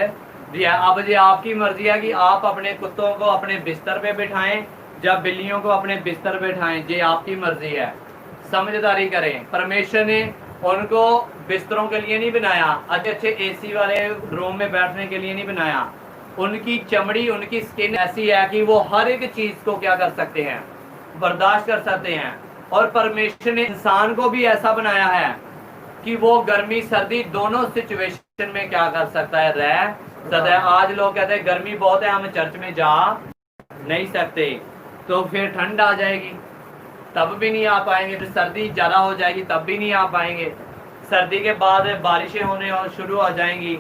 दिया। अब ये आपकी मर्जी है कि आप अपने कुत्तों को अपने बिस्तर पे बिठाएं या बिल्लियों को अपने बिस्तर पे बिठाएं, ये आपकी मर्जी है। समझदारी करें। परमेश्वर ने उनको बिस्तरों के लिए नहीं बनाया, अच्छे अच्छे एसी वाले रूम में बैठने के लिए नहीं बनाया। उनकी चमड़ी, उनकी स्किन ऐसी है कि वो हर एक चीज को क्या कर सकते हैं, बर्दाश्त कर सकते हैं। और परमेश्वर ने इंसान को भी ऐसा बनाया है कि वो गर्मी सर्दी दोनों सिचुएशन में क्या कर सकता है, रह सकता है। आज लोग कहते हैं गर्मी बहुत है, हम चर्च में जा नहीं सकते, तो फिर ठंड आ जाएगी तब भी नहीं आ पाएंगे, फिर सर्दी ज्यादा हो जाएगी तब भी नहीं आ पाएंगे, सर्दी के बाद बारिशें होने और शुरू हो जाएंगी,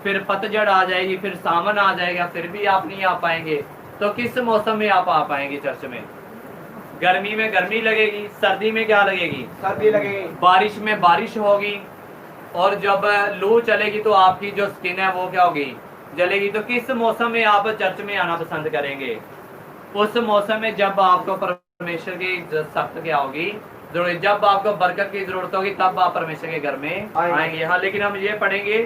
फिर पतझड़ आ जाएगी, फिर सावन आ जाएगा, फिर भी आप नहीं आ पाएंगे। तो किस मौसम में आप आ पाएंगे चर्च में? गर्मी में गर्मी लगेगी, सर्दी में क्या लगेगी, सर्दी लगेगी, बारिश में बारिश होगी, और जब लू चलेगी तो आपकी जो स्किन है वो क्या होगी, जलेगी। तो किस मौसम में आप चर्च में आना पसंद करेंगे? उस मौसम में जब आपको परमेश्वर की सख्त क्या होगी, जरूरी, जब आपको बरकत की जरूरत होगी तब आप परमेश्वर के घर में आएंगे। हाँ, लेकिन हम ये पढ़ेंगे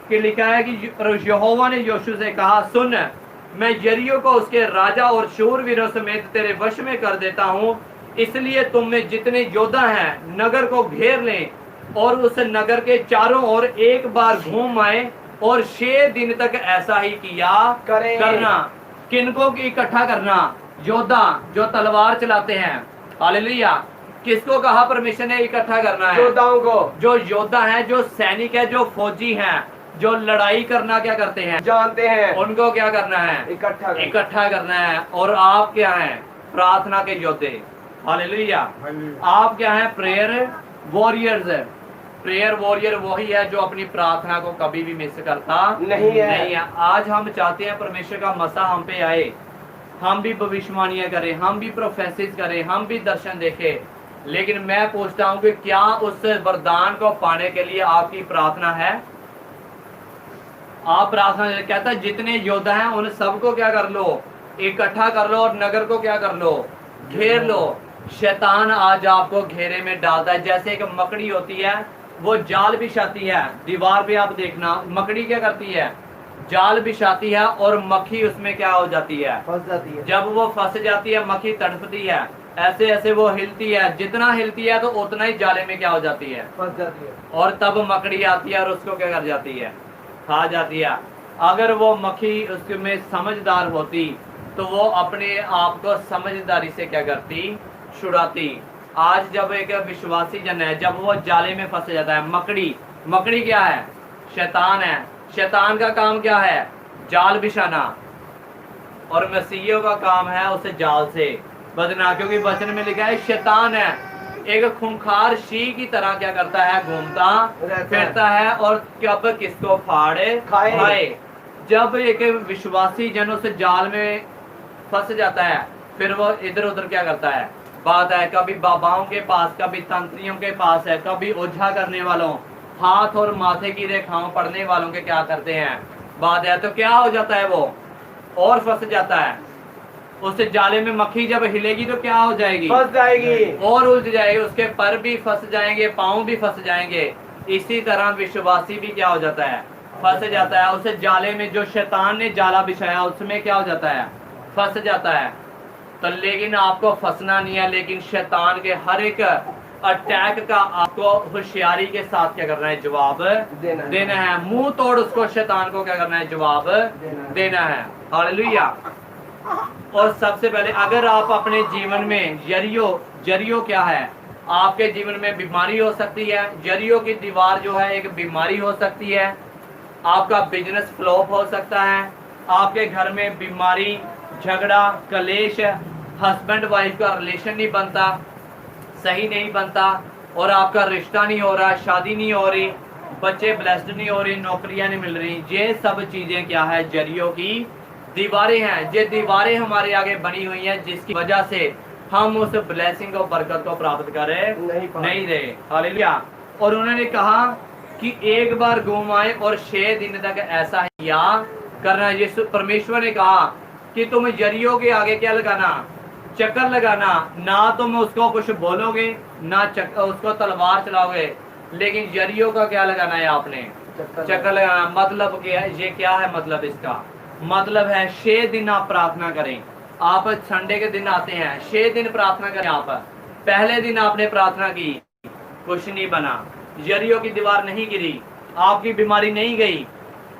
कि लिखा है कि यहोवा ने योशू से कहा, सुन, मैं यरीहो को उसके राजा और शूरवीरों समेत तेरे वश में कर देता हूँ, इसलिए तुम में जितने योद्धा हैं नगर को घेर लें और उस नगर के चारों ओर एक बार घूम आए और 6 दिन तक ऐसा ही किया करना। किनको की इकट्ठा करना? योद्धा जो तलवार चलाते हैं। हालेलुया। किसको कहा परमिशन ने इकट्ठा करना है? योद्धाओं को। जो योद्धा हैं, जो सैनिक है, जो फौजी हैं, जो लड़ाई करना क्या करते हैं, जानते हैं, उनको क्या करना है? इकट्ठा करना है। और आप क्या हैं? प्रार्थना के योद्धे। हालेलुया। आप क्या हैं? Prayer warriors. प्रेयर वॉरियर वही है जो अपनी प्रार्थना को कभी भी मिस करता नहीं है। आज हम चाहते हैं परमेश्वर का मसा हम पे आए, हम भी भविष्यवाणियां करें, हम भी प्रोफेसिस करें, हम भी दर्शन देखें। लेकिन मैं पूछता हूं कि क्या उस वरदान को पाने के लिए आपकी प्रार्थना है? आप प्रार्थना कहता है जितने योद्धा हैं उन सबको क्या कर लो? इकट्ठा कर लो और नगर को क्या कर लो? घेर लो। शैतान आज आपको घेरे में डालता है। जैसे एक मकड़ी होती है, वो जाल बिछाती है दीवार पे, आप देखना मकड़ी क्या करती है? जाल बिछाती है और मक्खी उसमें क्या हो जाती है? फंस जाती है। जब वो फंस जाती है, मक्खी तड़पती है, ऐसे ऐसे वो हिलती है, जितना हिलती है तो उतना ही जाले में क्या हो जाती है? फंस जाती है। और तब मकड़ी आती है और उसको क्या कर जाती है? खा जाती है। अगर वो मक्खी उसमें समझदार होती तो वो अपने आप को समझदारी से क्या करती? छुड़ाती। आज जब एक विश्वासी जन है, जब वो जाले में फंस जाता है, मकड़ी क्या है? शैतान है। शैतान का काम क्या है? जाल बिछाना। और मसीहियों का काम है उसे जाल से बचना, क्योंकि वचन में लिखा है शैतान है एक खूंखार शी की तरह क्या करता है? घूमता फिरता है और कब किसको फाड़े खाए। जब एक विश्वासी जन उस जाल में फंस जाता है, फिर वो इधर उधर क्या करता है? बात है, कभी बाबाओं के पास, कभी तंत्रियों के पास है, कभी ओझा करने वालों, हाथ और माथे की रेखाओं पढ़ने वालों के क्या करते हैं? बात है। तो क्या हो जाता है? वो और फंस जाता है उस जाले में। मक्खी जब हिलेगी तो क्या हो जाएगी? फंस जाएगी और उलझ जाएगी, उसके पर भी फंस जाएंगे, पाँव भी फंस जाएंगे। इसी तरह विश्वासी भी क्या हो जाता है? फंस जाता है उस जाले में। जो शैतान ने जाला बिछाया उसमें क्या हो जाता है? फंस जाता है। तो लेकिन आपको फंसना नहीं है, लेकिन शैतान के हर एक अटैक का आपको होशियारी के साथ क्या करना है? जवाब देना है। मुंह तोड़ उसको, शैतान को क्या करना है? जवाब देना है। हालेलुया। और सबसे पहले अगर आप अपने जीवन में जरियो क्या है? आपके जीवन में बीमारी हो सकती है। जरियो की दीवार जो है एक बीमारी हो सकती है। आपका बिजनेस फ्लॉप हो सकता है। आपके घर में बीमारी, झगड़ा, कलेश, हस्बैंड वाइफ का रिलेशन नहीं बनता, सही नहीं बनता, और आपका रिश्ता नहीं हो रहा, शादी नहीं हो रही, बच्चे ब्लेस्ड नहीं हो रही, नौकरियां नहीं मिल रही। ये सब चीजें क्या है? जरियों की दीवारें हैं। ये दीवारें हमारे आगे बनी हुई हैं जिसकी वजह से हम उस ब्लेसिंग और बरकत को प्राप्त कर नहीं रहे। हालेलुया। और उन्होंने कहा कि एक बार घूम आए और 6 दिन तक ऐसा ही क्या करना। यीशु परमेश्वर ने कहा कि तुम यरीहो के आगे क्या लगाना? चक्कर लगाना। ना तुम उसको कुछ बोलोगे, ना उसको तलवार चलाओगे, लेकिन यरीहो का क्या लगाना है? आपने चक्कर लगाना। मतलब क्या है? ये क्या है मतलब? इसका मतलब है 6 दिन आप प्रार्थना करें। आप संडे के दिन आते हैं, 6 दिन प्रार्थना करें। आप पहले दिन आपने प्रार्थना की, कुछ नहीं बना, यरीहो की दीवार नहीं गिरी, आपकी बीमारी नहीं गई,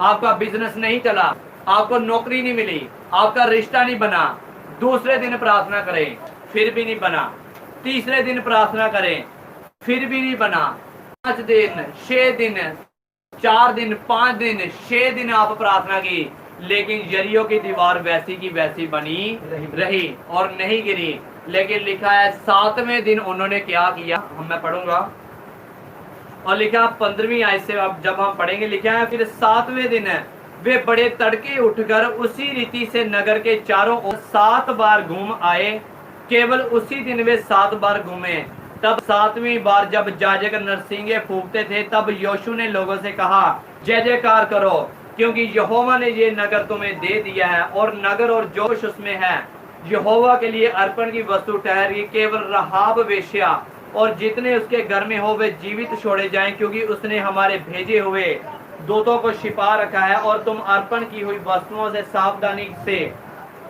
आपका बिजनेस नहीं चला, आपको नौकरी नहीं मिली, आपका रिश्ता नहीं बना। दूसरे दिन प्रार्थना करें, फिर भी नहीं बना। तीसरे दिन प्रार्थना करें, फिर भी नहीं बना। 5 दिन, 6 दिन, 4 दिन, 5 दिन, 6 दिन आप प्रार्थना की, लेकिन यरीहो की दीवार वैसी की वैसी बनी रही और नहीं गिरी। लेकिन लिखा है 7वें दिन उन्होंने क्या किया? मैं पढ़ूंगा। और लिखा 15वीं आयत से अब जब हम पढ़ेंगे, लिखा है फिर 7वें दिन वे बड़े तड़के उठकर उसी रीति से नगर के चारों ओर 7 बार घूम आए। केवल उसी दिन वे 7 बार घूमे। तब 7वीं बार जब याजक नरसिंगे फूंकते थे, तब योशू ने लोगों से कहा, जय जयकार करो, क्योंकि यहोवा ने ये नगर तुम्हें दे दिया है और नगर और जोश उसमें है। यहोवा के लिए अर्पण की वस्तु ठहरी। केवल रहाब वेश्या और जितने उसके घर में हो वे जीवित छोड़े जाएं, क्योंकि उसने हमारे भेजे हुए दूतों को छिपा रखा है। और तुम अर्पण की हुई वस्तुओं से सावधानी से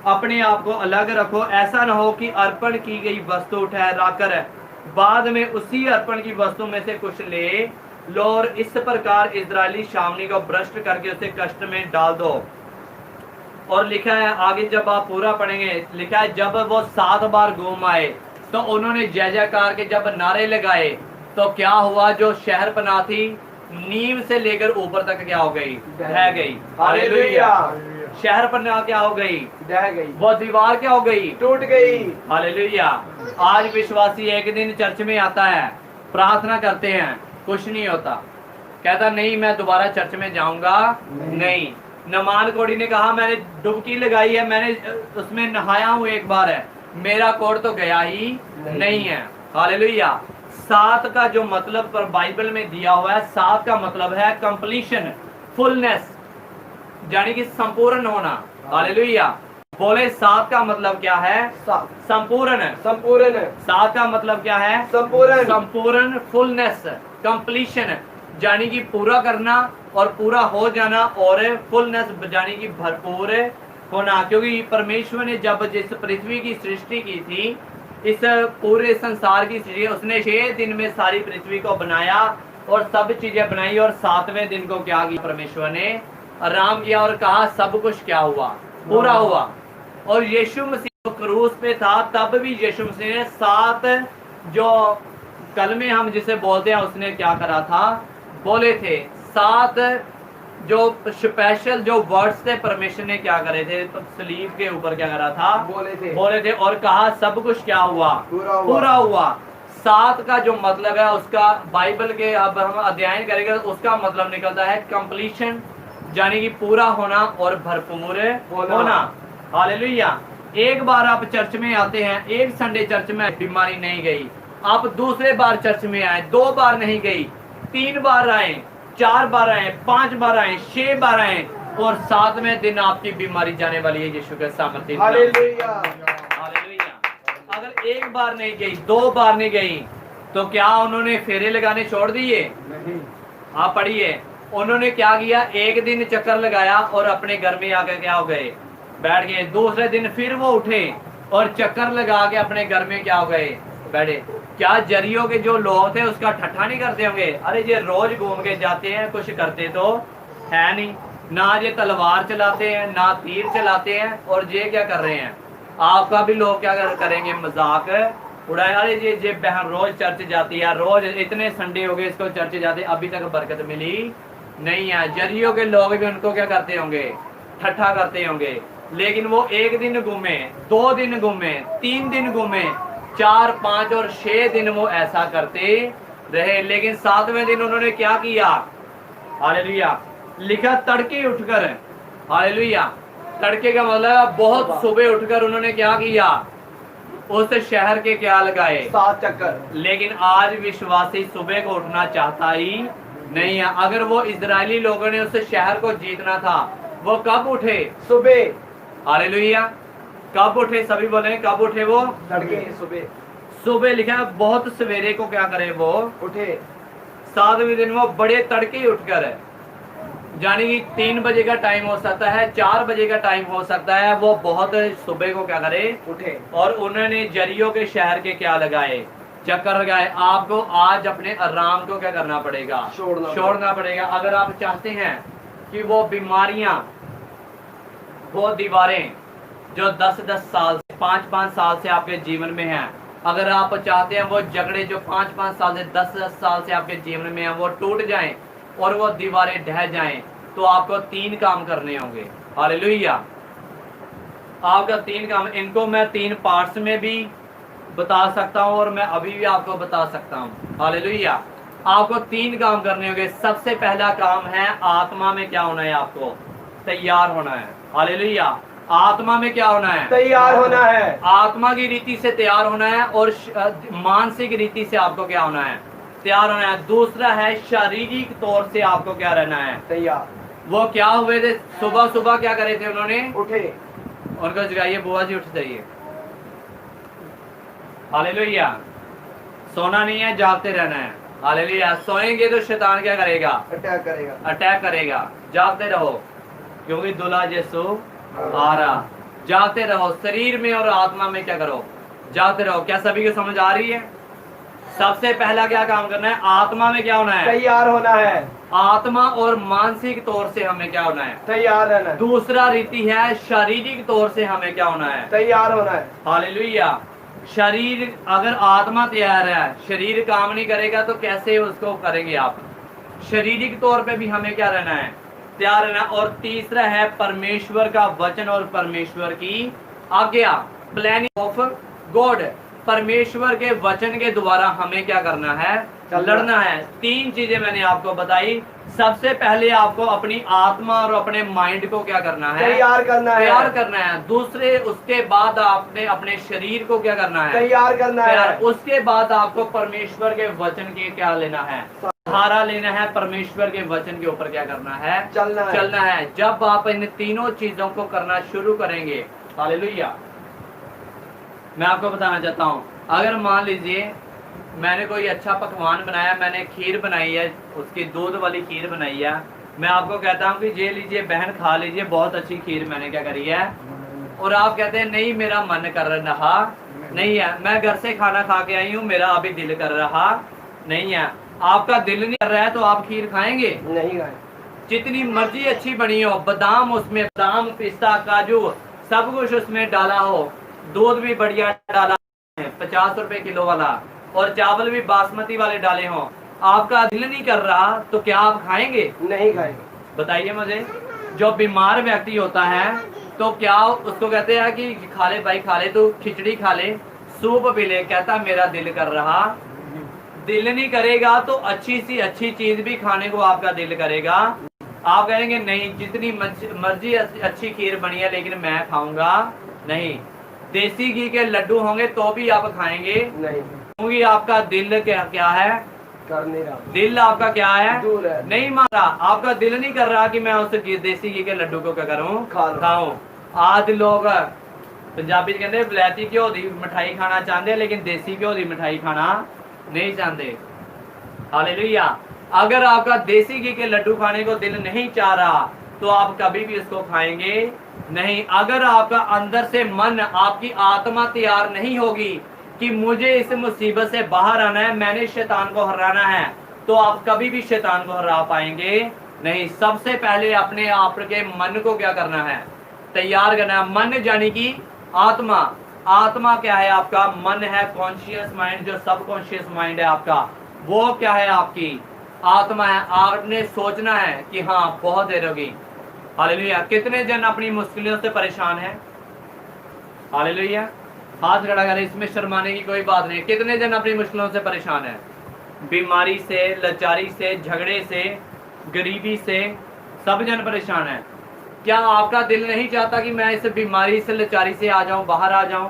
अपने आप को अलग रखो, ऐसा न हो कि अर्पण की गई वस्तु ठहराकर बाद में उसी अर्पण की वस्तु में से कुछ ले लो और इस प्रकार इजरायली शामनी को भ्रष्ट करके उसे कष्ट में डाल दो। और लिखा है आगे, जब आप पूरा पढ़ेंगे, लिखा है जब वो 7 बार घूम आए तो उन्होंने जय जयकार के जब नारे लगाए तो क्या हुआ, जो शहर पनाह थी नींव से लेकर ऊपर तक क्या हो गई, ढह गई। हालेलुया। शहर पनाह क्या हो गई, ढह गई। वो दीवार क्या हो गई, टूट गई। हालेलुया। आज विश्वासी एक दिन चर्च में आता है, प्रार्थना करते हैं, कुछ नहीं होता, कहता नहीं मैं दोबारा चर्च में जाऊंगा नहीं। नमान कोड़ी ने कहा मैंने डुबकी लगाई है, मैंने उसमें नहाया हूं एक बार है, मेरा कोड तो गया ही नहीं है। हालेलुया। 7 का जो मतलब पर बाइबल में दिया हुआ है, 7 का मतलब है कंप्लीशन, फुलनेस, यानी कि संपूर्ण होना। हालेलुया। बोले 7 का मतलब क्या है, संपूर्ण। संपूर्ण। 7 का मतलब क्या है, संपूर्ण। संपूर्ण, फुलनेस, कंप्लीशन, यानी कि पूरा करना और पूरा हो जाना, और फुलनेस यानी कि भरपूर होना। क्योंकि परमेश्वर ने जब जिस पृथ्वी की सृष्टि की थी, इस पूरे संसार की सृष्टि, उसने 6 दिन में सारी पृथ्वी को बनाया और सब चीजें बनाई, और 7वें दिन को क्या किया, परमेश्वर ने आराम किया और कहा सब कुछ क्या हुआ, पूरा हुआ। और यीशु मसीह क्रूस पे था, तब भी यीशु मसीह ने 7 जो कलमे हम जिसे बोलते हैं उसने क्या करा था, बोले थे। 7 जो स्पेशल जो वर्ड्स थे परमेश्वर ने क्या करे थे, तो सलीब के ऊपर क्या करा था, बोले थे और कहा सब कुछ क्या हुआ, पूरा हुआ। 7 का जो मतलब है उसका बाइबल के अब हम अध्ययन करेंगे तो उसका मतलब निकलता है कंप्लीशन, यानी कि पूरा होना और भरपूर होना। हालेलुया। एक बार आप चर्च में आते हैं, एक संडे चर्च में बीमारी नहीं गई, आप दूसरे बार चर्च में आए, 2 बार नहीं गई, 3 बार आए, 4 बार आए, 5 बार आए, 6 बार आए, और 7वें दिन आपकी बीमारी जाने वाली है यीशु के सामर्थ्य। हालेलुया। हालेलुया। अगर 1 बार नहीं गई, 2 बार नहीं गई, तो क्या उन्होंने फेरे लगाने छोड़ दिए? नहीं। आप पढ़िए, उन्होंने क्या किया, एक दिन चक्कर लगाया और अपने घर में आकर क्या हो गए, बैठ गए। दूसरे दिन फिर वो उठे और चक्कर लगा के अपने घर में क्या हो गए, बैठे। क्या जरियो के जो लोग थे उसका ठट्ठा नहीं करते होंगे, अरे ये रोज घूम के जाते हैं, कुछ करते तो है नहीं, ना ये तलवार चलाते हैं ना तीर चलाते हैं, और ये क्या कर रहे हैं। आपका भी लोग क्या करेंगे, मजाक उड़ाए, अरे ये बहन रोज चर्च जाती है, रोज इतने संडे हो गए इसको चर्च जाते, अभी तक बरकत मिली नहीं है। जरियो के लोग भी उनको क्या करते होंगे, ठट्ठा करते होंगे। लेकिन वो 1 दिन घूमे, 2 दिन घूमे, 3 दिन घूमे, 4, 5 और 6 दिन वो ऐसा करते रहे। लेकिन 7वें दिन उन्होंने क्या किया, हालेलुया, लिखा तड़के उठकर, हालेलुया, तड़के का मतलब बहुत सुबह उठकर उन्होंने क्या किया, उस शहर के क्या लगाए, 7 चक्कर। लेकिन आज विश्वासी सुबह को उठना चाहता ही नहीं है। अगर वो इजरायली लोगों ने उस शहर को जीतना था, वो कब उठे, सुबह। हालेलुया। कब उठे, सभी बोले कब उठे, वो तड़के सुबह। सुबह लिखा है, बहुत सवेरे को क्या करे, वो उठे। 7वें दिन वो बड़े तड़के उठकर, यानी कि 3 बजे का टाइम हो सकता है, 4 बजे का टाइम हो सकता है, वो बहुत सुबह को क्या करे, उठे। और उन्होंने जरियो के शहर के क्या लगाए, चक्कर लगाए। आपको आज अपने आराम को क्या करना पड़ेगा, छोड़ना पड़ेगा। अगर आप चाहते हैं कि वो बीमारियां, वो दीवारें जो 10-10 साल से, 5-5 साल से आपके जीवन में हैं, अगर आप चाहते हैं वो झगड़े जो 5-5 साल से, 10-10 साल से आपके जीवन में हैं, वो टूट जाएं और वो दीवारें ढह जाएं, तो आपको 3 काम करने होंगे। हालेलुया। आपका 3 काम, इनको मैं 3 पार्ट्स में भी बता सकता हूं और मैं अभी भी आपको बता सकता हूं। हालेलुया। आपको 3 काम करने होंगे। सबसे पहला काम है, आत्मा में क्या होना है, आपको तैयार होना है। हालेलुया। आत्मा में क्या होना है, तैयार होना है। आत्मा की रीति से तैयार होना है, और मानसिक रीति से आपको क्या होना है, तैयार होना है। दूसरा है, शारीरिक तौर से आपको क्या रहना है, तैयार। वो क्या हुए थे, सुबह सुबह क्या करे थे, उन्होंने उठे। उनको जगाइए, बुआ जी उठ जाइए। हालेलुया। सोना नहीं है, जागते रहना है। हालेलुया। सोएंगे तो शैतान क्या करेगा? अटैक करेगा। अटैक करेगा। जागते रहो क्योंकि दुल्हा यीशु आ रहा। जागते रहो, शरीर में और आत्मा में क्या करो? जागते रहो। क्या सभी को समझ आ रही है? सबसे पहला क्या काम करना है? आत्मा में क्या होना है? तैयार होना है। आत्मा और मानसिक तौर से हमें क्या होना है? तैयार रहना है। दूसरा रीति है शारीरिक तौर से हमें क्या होना है? तैयार होना है। हालेलुया। शरीर, अगर आत्मा तैयार है, शरीर काम नहीं करेगा तो कैसे उसको करेंगे आप? शारीरिक तौर पे भी हमें क्या रहना है? तैयार रहना। और तीसरा है परमेश्वर का वचन और परमेश्वर की आज्ञा, प्लानिंग ऑफ गॉड। परमेश्वर के वचन के द्वारा हमें क्या करना है? लड़ना है। तीन चीजें मैंने आपको बताई। सबसे पहले आपको अपनी आत्मा और अपने माइंड को क्या करना है? तैयार करना है। तैयार करना है। दूसरे, उसके बाद आपने अपने शरीर को क्या करना है? तैयार करना है। उसके बाद आपको परमेश्वर के वचन के क्या लेना है? सहारा लेना है। परमेश्वर के वचन के ऊपर क्या करना है? चलना है। जब आप इन तीनों चीजों को करना शुरू करेंगे, हालेलुया। मैं आपको बताना चाहता हूँ, अगर मान लीजिए मैंने कोई अच्छा पकवान बनाया, मैंने खीर बनाई है, उसकी दूध वाली खीर बनाई है, मैं आपको कहता हूँ कि ये लीजिए बहन, खा लीजिए, बहुत अच्छी खीर मैंने क्या करी है, और आप कहते हैं नहीं मेरा मन कर रहा नहीं है, मैं घर से खाना खा के आई हूँ, मेरा अभी दिल कर रहा नहीं है। आपका दिल नहीं कर रहा है तो आप खीर खाएंगे? नहीं खाएंगे। जितनी मर्जी अच्छी बनी हो, बादाम उसमें, बादाम, पिस्ता, काजू, सब कुछ उसमें डाला हो, दूध भी बढ़िया डाला है 50 रुपए किलो वाला, और चावल भी बासमती वाले डाले हों, आपका दिल नहीं कर रहा तो क्या आप खाएंगे? नहीं खाएंगे। बताइए मुझे। जो बीमार व्यक्ति होता है तो क्या उसको कहते हैं कि खा ले भाई, खा ले, तू खिचड़ी खा ले, सूप पी ले, कहता मेरा दिल कर रहा। दिल नहीं करेगा तो अच्छी सी अच्छी चीज भी खाने को आपका दिल करेगा। आप कहेंगे नहीं, जितनी मर्जी अच्छी खीर बनी है लेकिन मैं खाऊंगा नहीं। देसी घी के लड्डू होंगे तो भी आप खाएंगे नहीं, क्योंकि आपका दिल क्या है? कर नहीं रहा। दिल आपका क्या है? नहीं मान रहा। आपका दिल नहीं कर रहा कि मैं उस देसी घी के लड्डू को क्या करूं? खाऊं। आज लोग पंजाबी कहते बलैती घ्यो दी मिठाई खाना चाहते हैं, लेकिन देसी घ्यो दी मिठाई खाना नहीं चाहते। हालेलुया। अगर आपका देसी घी के लड्डू खाने को दिल नहीं चाह रहा तो आप कभी भी इसको खाएंगे नहीं। अगर आपका अंदर से मन, आपकी आत्मा तैयार नहीं होगी कि मुझे इस मुसीबत से बाहर आना है, मैंने शैतान को हराना है, तो आप कभी भी शैतान को हरा पाएंगे नहीं। सबसे पहले अपने आप के मन को क्या करना है? तैयार करना है। मन यानी कि आत्मा। आत्मा क्या है आपका? मन है कॉन्शियस माइंड, जो सब कॉन्शियस माइंड है आपका, वो क्या है? आपकी आत्मा है। आपने सोचना है कि हाँ बहुत देर होगी। हालेलुया। कितने जन अपनी मुश्किलों से परेशान हैं? हालेलुया। हाथ खड़ा करें, इसमें शर्माने की कोई बात नहीं। कितने जन अपनी मुश्किलों से परेशान हैं? बीमारी से, लाचारी से, झगड़े से, गरीबी से, सब जन परेशान हैं। क्या आपका दिल नहीं चाहता कि मैं इस बीमारी से, लाचारी से आ जाऊं, बाहर आ जाऊं?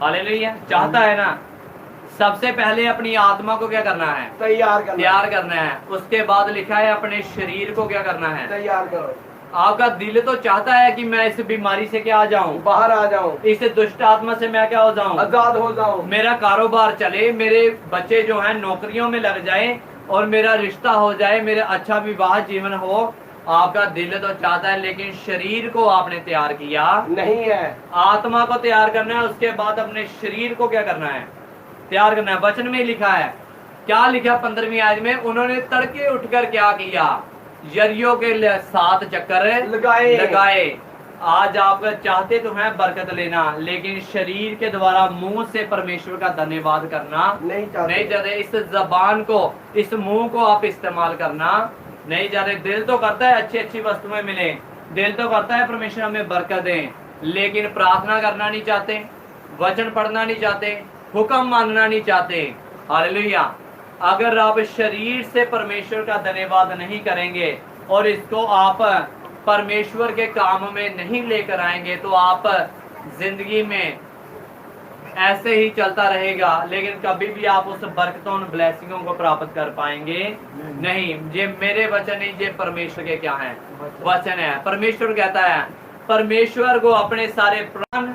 हालेलुया। चाहता है ना? सबसे पहले अपनी आत्मा को क्या करना है? तैयार करना है। उसके बाद लिखा है अपने शरीर को क्या करना है? तैयार करो। आपका दिल तो चाहता है कि मैं इस बीमारी से क्या आ जाऊं? बाहर आ जाऊं। इस दुष्ट आत्मा से मैं क्या हो जाऊं? आजाद हो जाऊं। मेरा कारोबार चले, मेरे बच्चे जो हैं नौकरियों में लग जाए, और मेरा रिश्ता हो जाए, मेरा अच्छा विवाह जीवन हो। आपका दिल तो चाहता है, लेकिन शरीर को आपने तैयार किया नहीं है। आत्मा को तैयार करना है, उसके बाद अपने शरीर को क्या करना है? तैयार करना है। वचन में लिखा है, क्या लिखा 15वीं आयत में? उन्होंने तड़के उठकर क्या किया? यरीहो के 7 चक्कर लगाए। आज आप चाहते तो हैं बरकत लेना, लेकिन शरीर के द्वारा मुंह से परमेश्वर का धन्यवाद करना नहीं चाहते। इस जबान को, इस मुंह को आप इस्तेमाल करना नहीं चाहते। दिल तो करता है अच्छी अच्छी वस्तुएं मिले, दिल तो करता है परमेश्वर हमें बरकत दें, लेकिन प्रार्थना करना नहीं चाहते, वचन पढ़ना नहीं चाहते, हुक्म मानना नहीं चाहते। हालेलुया। अगर आप शरीर से परमेश्वर का धन्यवाद नहीं करेंगे और इसको आप परमेश्वर के काम में नहीं लेकर आएंगे तो आप जिंदगी में ऐसे ही चलता रहेगा, लेकिन कभी भी आप उस बरकतों, ब्लेसिंगों को प्राप्त कर पाएंगे नहीं। ये मेरे वचन नहीं, ये परमेश्वर के क्या है? वचन है। परमेश्वर कहता है, परमेश्वर को अपने सारे प्राण,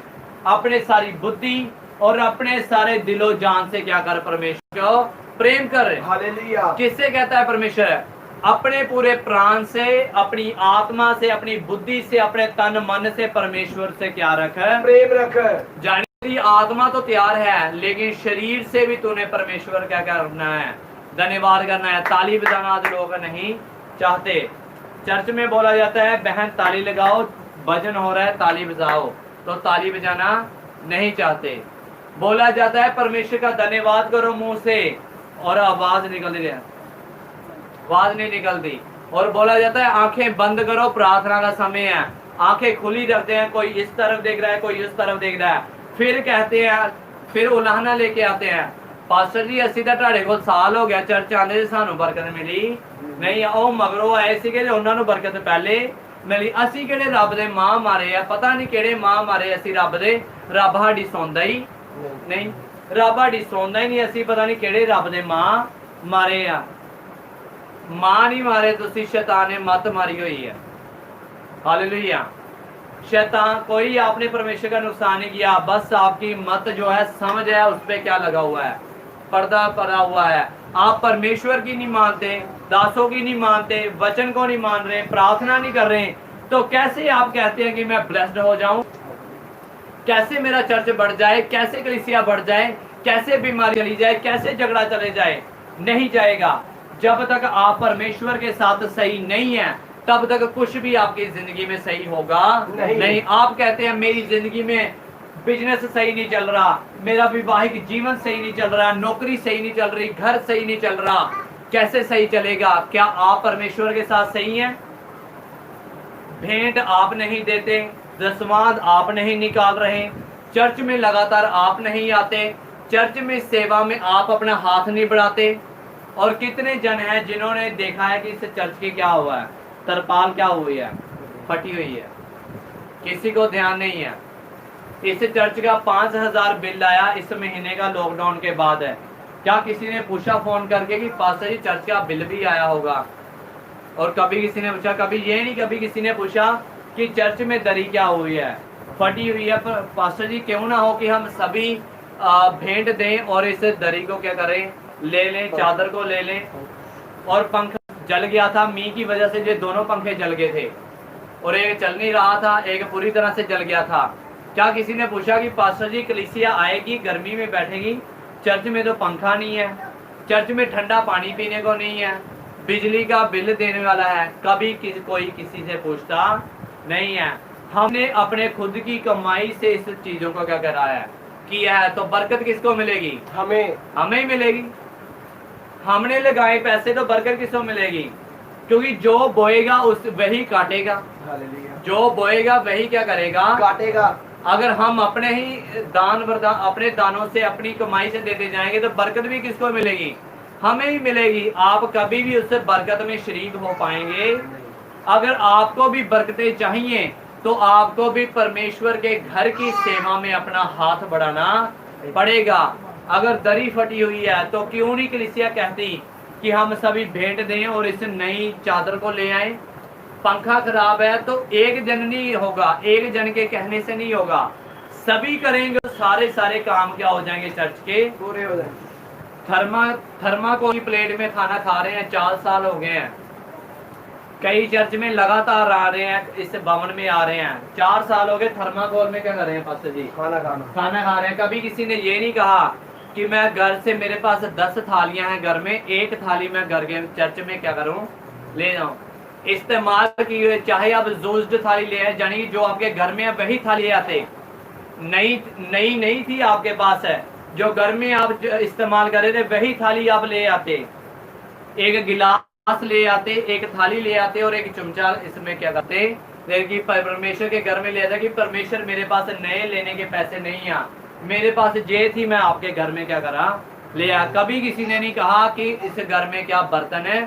अपने सारी बुद्धि, और अपने सारे दिलो जान से क्या कर, परमेश्वर को प्रेम कर। हालेलुया। किससे कहता है परमेश्वर? अपने पूरे प्राण से, अपनी आत्मा से, अपनी बुद्धि से, अपने तन मन से परमेश्वर से क्या रख, प्रेम रख। जानी तेरी आत्मा तो तैयार है, लेकिन शरीर से भी तूने परमेश्वर क्या करना है, धन्यवाद करना है। ताली बजाना आज लोग नहीं चाहते। चर्च में बोला जाता है बहन ताली लगाओ, भजन हो रहा है ताली बजाओ, तो ताली बजाना नहीं चाहते। बोला जाता है परमेश्वर का धन्यवाद करो मुंह से, और आवाज निकल रही है, आवाज नहीं निकलती। और बोला जाता है आंखें बंद करो, प्रार्थना का समय है, आंखें खुली रखते हैं, कोई इस तरफ देख रहा है, कोई इस तरफ देख रहा है। फिर कहते हैं, फिर उलाहना लेके आते हैं, पास्टर जी ਅਸੀਂ ਤਾਂ ਤੁਹਾਡੇ ਕੋਲ ਸਾਲ ਹੋ ਗਿਆ ਚਰਚ ਆਂਦੇ ਜੇ ਸਾਨੂੰ ਬਰਕਤ ਮਿਲੀ ਨਹੀਂ। ਉਹ ਮਗਰੋਂ ਆਏ ਸੀਗੇ ਤੇ ਉਹਨਾਂ ਨੂੰ ਬਰਕਤ ਪਹਿਲੇ ਮਿਲੀ। ਅਸੀਂ ਕਿਹੜੇ ਰੱਬ ਦੇ ਮਾਂ ਮਾਰੇ ਆ, ਪਤਾ ਨਹੀਂ ਕਿਹੜੇ ਮਾਂ ਮਾਰੇ ਅਸੀਂ ਰੱਬ ਦੇ। ਰੱਬ ਸਾਡੀ ਸੌਂਦਾ ਹੀ ਨਹੀਂ, ਰੱਬ ਸਾਡੀ ਸੌਂਦਾ ਹੀ ਨਹੀਂ। ਅਸੀਂ ਪਤਾ ਨਹੀਂ ਕਿਹੜੇ ਰੱਬ ਦੇ ਮਾਂ ਮਾਰੇ ਆ। ਮਾਂ ਨਹੀਂ ਮਾਰੇ ਤੁਸੀਂ, शैतान ने मत मारी हुई है। हालेलुया। शैतान कोई आपने परमेश्वर का नुकसान नहीं किया, बस आपकी मत जो है समझ है उस पर क्या लगा हुआ है, पर्दा पड़ा हुआ है। आप परमेश्वर की नहीं मानते, दासों की नहीं मानते, वचन को नहीं मान रहे, प्रार्थना नहीं कर रहे, तो कैसे आप कहते हैं कि मैं ब्लेस्ड हो जाऊं? कैसे मेरा चर्च बढ़ जाए, कैसे कलीसिया बढ़ जाए, कैसे बीमारी चली जाए, कैसे झगड़ा चले जाए? नहीं जाएगा। जब तक आप परमेश्वर के साथ सही नहीं है, तब तक कुछ भी आपकी जिंदगी में सही होगा नहीं। आप कहते हैं मेरी जिंदगी में बिजनेस सही नहीं चल रहा, मेरा वैवाहिक जीवन सही नहीं चल रहा, नौकरी सही नहीं चल रही, घर सही नहीं चल रहा, कैसे सही चलेगा? क्या आप परमेश्वर के साथ सही हैं? भेंट आप नहीं देते, दसवांध आप नहीं निकाल रहे, चर्च में लगातार आप नहीं आते, चर्च में सेवा में आप अपना हाथ नहीं बढ़ाते। और कितने जन हैं जिन्होंने देखा है कि इस चर्च की क्या हुआ है, तरपाल क्या हुई है, फटी हुई है, किसी को ध्यान नहीं है। इस चर्च का 5,000 बिल आया इस महीने का, लॉकडाउन के बाद है। क्या किसी ने पूछा फोन करके कि पास्टर जी चर्च का बिल भी आया होगा? और कभी किसी ने पूछा? कभी ये नहीं, कभी किसी ने पूछा कि चर्च में दरी क्या हुई है, फटी हुई है। पर पास्टर जी क्यों ना हो कि हम सभी भेंट दें और इस दरी को क्या करें, ले लें, चादर को ले लें। और पंखा जल गया था मींह की वजह से, ये दोनों पंखे जल गए थे, और एक चल नहीं रहा था, एक पूरी तरह से जल गया था। क्या किसी ने पूछा कि पास्टर जी कलीसिया आएगी, गर्मी में बैठेगी, चर्च में तो पंखा नहीं है, चर्च में ठंडा पानी पीने को नहीं है, बिजली का बिल देने वाला है? कभी कोई किसी से पूछता नहीं है। हमने अपने खुद की कमाई से इस चीजों को क्या करा है, किया है, तो बरकत किसको मिलेगी? हमें ही मिलेगी। हमने लगाए पैसे तो बरकत किसको मिलेगी? क्योंकि जो बोएगा उस वही काटेगा, जो बोएगा वही क्या करेगा, काटेगा। अगर हम अपने ही दान वरदान अपने दानों से, अपनी कमाई से देते जाएंगे तो बरकत भी किसको मिलेगी? हमें ही मिलेगी। आप कभी भी उससे बरकत में शरीक हो पाएंगे? अगर आपको भी बरकतें चाहिए तो आपको भी परमेश्वर के घर की सेवा में अपना हाथ बढ़ाना पड़ेगा। अगर दरी फटी हुई है तो क्यों नहीं कलीसिया कहती कि हम सभी भेंट दें और इस नई चादर को ले आए? पंखा खराब है तो एक जन नहीं होगा, एक जन के कहने से नहीं होगा, सभी करेंगे तो सारे काम क्या हो जाएंगे, चर्च के पूरे हो जाएंगे। थर्माकोल प्लेट में खाना खा रहे हैं, 4 साल हो गए हैं। कई चर्च में लगातार आ रहे हैं, इस भवन में आ रहे हैं, 4 साल हो गए, थर्माकोल में क्या कर रहे हैं पास्टर जी? खाना खा रहे हैं। कभी किसी ने ये नहीं कहा कि मैं घर से, मेरे पास 10 थालियां हैं घर में, एक थाली मैं घर के चर्च में क्या करूं, ले जाऊं, इस्तेमाल की हुई। चाहे आप यूज्ड थाली ले आए, यानी जो आपके घर में है वही थाली आते, नई नहीं थी आपके पास है, जो घर में आप इस्तेमाल कर रहे थे वही थाली आप ले आते, एक गिलास ले आते, एक थाली ले आते और एक चमचा इसमें क्या करते, लेकिन परमेश्वर के घर में ले आता कि परमेश्वर मेरे पास नए लेने के पैसे नहीं है, मेरे पास ये थी, मैं आपके घर में क्या करा, ले आया। कभी किसी ने नहीं कहा कि इस घर में क्या बर्तन है,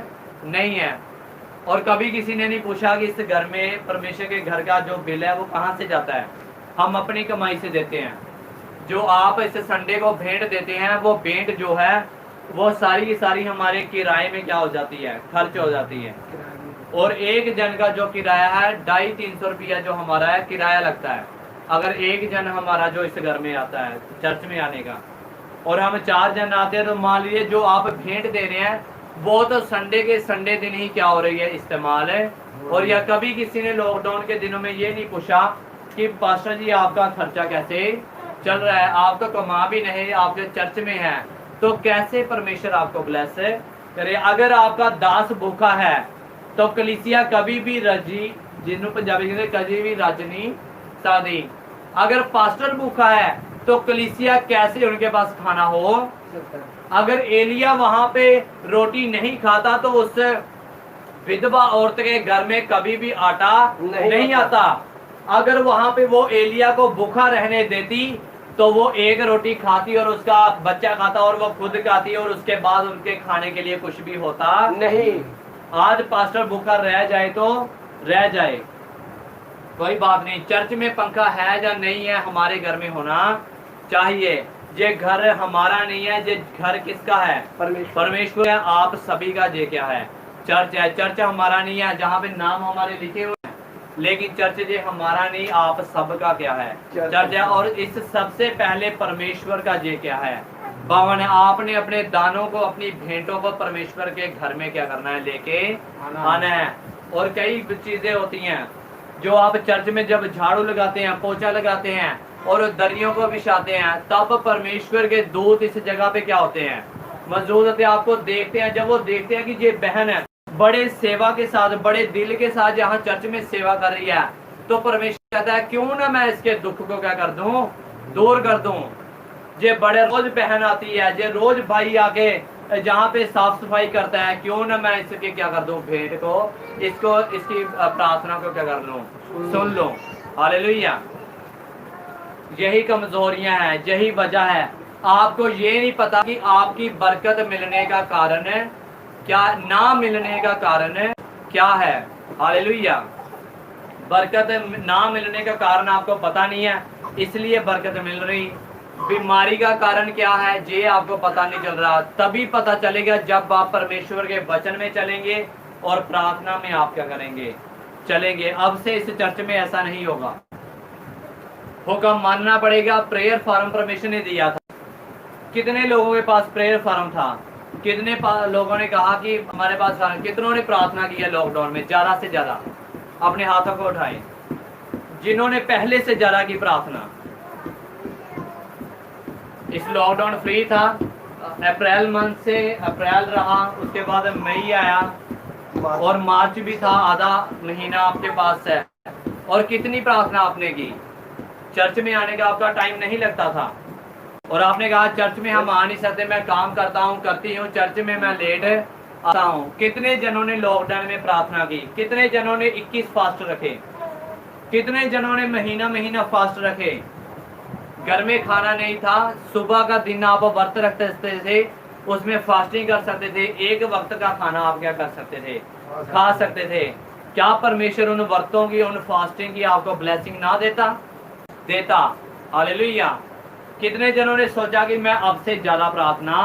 नहीं है। और कभी किसी ने नहीं पूछा कि इस घर में परमेश्वर के घर का जो बिल है वो कहाँ से जाता है, हम अपनी कमाई से देते हैं। जो आप इस संडे को भेंट देते हैं, वो भेंट जो है वो सारी की सारी हमारे किराए में क्या हो जाती है, खर्च हो जाती है। और एक जन का जो किराया है 250-300 रुपया जो हमारा है किराया लगता है, अगर एक जन हमारा जो इस घर में आता है चर्च में आने का, और हम 4 जन आते हैं, तो मान लीजिए जो आप भेंट दे रहे हैं वो तो संडे के संडे दिन ही क्या हो रही है, इस्तेमाल है। और या कभी किसी ने लॉकडाउन के दिनों में ये नहीं पूछा कि पास्टर जी आपका खर्चा कैसे चल रहा है, आप तो कमा भी नहीं, आपके चर्च में है, तो कैसे परमेश्वर आपको ब्लेस करे। अगर आपका दास भूखा है तो कलीसिया कभी भी रजी, जिन्होंने पंजाबी कहते कभी भी रज नहीं सकती। अगर पास्टर भूखा है तो कलीसिया कैसे उनके पास खाना हो। अगर एलिया वहां पे रोटी नहीं खाता तो उस विधवा औरत के घर में कभी भी आटा नहीं आता। अगर वहां पे वो एलिया को भूखा रहने देती तो वो एक रोटी खाती और उसका बच्चा खाता और वो खुद खाती और उसके बाद उनके खाने के लिए कुछ भी होता नहीं। आज पास्टर भूखा रह जाए तो रह जाए, कोई बात नहीं। चर्च में पंखा है या नहीं है, हमारे घर में होना चाहिए। ये घर हमारा नहीं है, ये घर किसका है, परमेश्वर है। आप सभी का ये क्या है, चर्च है। चर्च हमारा नहीं है जहाँ पे नाम हमारे लिखे हुए हैं, लेकिन चर्च ये हमारा नहीं, आप सबका क्या है, चर्च है। और इस सबसे पहले परमेश्वर का ये क्या है, भवन है। आपने अपने दानों को, अपनी भेंटों को परमेश्वर के घर में क्या करना है, लेके आना है। और कई चीजें होती हैं जो आप चर्च में जब झाड़ू लगाते हैं, पोछा लगाते हैं और दरियों को बिछाते हैं, तब परमेश्वर के दूत इस जगह पे क्या होते हैं, मौजूद होते हैं। आपको देखते हैं, जब वो देखते हैं कि ये बहन है बड़े सेवा के साथ, बड़े दिल के साथ यहाँ चर्च में सेवा कर रही है, तो परमेश्वर कहता है क्यों ना मैं इसके दुख को क्या कर दूं, दूर कर दूं। ये बड़े रोज बहन आती है, ये रोज भाई आके जहाँ पे साफ सफाई करता है, क्यों ना मैं इसके क्या कर दूं, भेंट को, इसको, इसकी प्रार्थना को क्या कर लूं, सुन लो। हालेलुया। यही कमजोरियां हैं, यही वजह है। आपको ये नहीं पता कि आपकी बरकत मिलने का कारण है क्या, ना मिलने का कारण है क्या है। हालेलुया। बरकत ना मिलने का कारण आपको पता नहीं है, इसलिए बरकत मिल रही। बीमारी का कारण क्या है ये आपको पता नहीं चल रहा, तभी पता चलेगा जब आप परमेश्वर के वचन में चलेंगे और प्रार्थना में आप क्या करेंगे, चलेंगे। अब से इस चर्च में ऐसा नहीं होगा, हुक्म मानना पड़ेगा। प्रेयर फॉर्म परमेश्वर ने दिया था, कितने लोगों के पास प्रेयर फॉर्म था, कितने लोगों ने कहा कि हमारे पास, कितनों ने प्रार्थना की है लॉकडाउन में, ज्यादा से ज्यादा अपने हाथों को उठाए जिन्होंने पहले से ज्यादा की प्रार्थना। इस लॉकडाउन फ्री था, अप्रैल मंथ से, अप्रैल रहा, उसके बाद मई आया और मार्च भी था, आधा महीना आपके पास है। और कितनी प्रार्थना आपने की, चर्च में आने का आपका टाइम नहीं लगता था और आपने कहा चर्च में हम आ नहीं सकते, मैं काम करता हूँ, करती हूँ, चर्च में मैं लेट आता हूँ। कितने जनों ने लॉकडाउन में प्रार्थना की, कितने जनों ने 21 फास्ट रखे, कितने जनों ने महीना महीना फास्ट रखे। घर में खाना नहीं था, सुबह का दिन आप व्रत रख सकते थे, उसमें फास्टिंग कर सकते थे, एक वक्त का खाना आप क्या कर सकते थे, खा सकते थे। क्या परमेश्वर उन व्रतों की, उन फास्टिंग की आपको ब्लेसिंग ना देता? देता। हालेलुया। कितने जनों ने सोचा कि मैं अब से ज्यादा प्रार्थना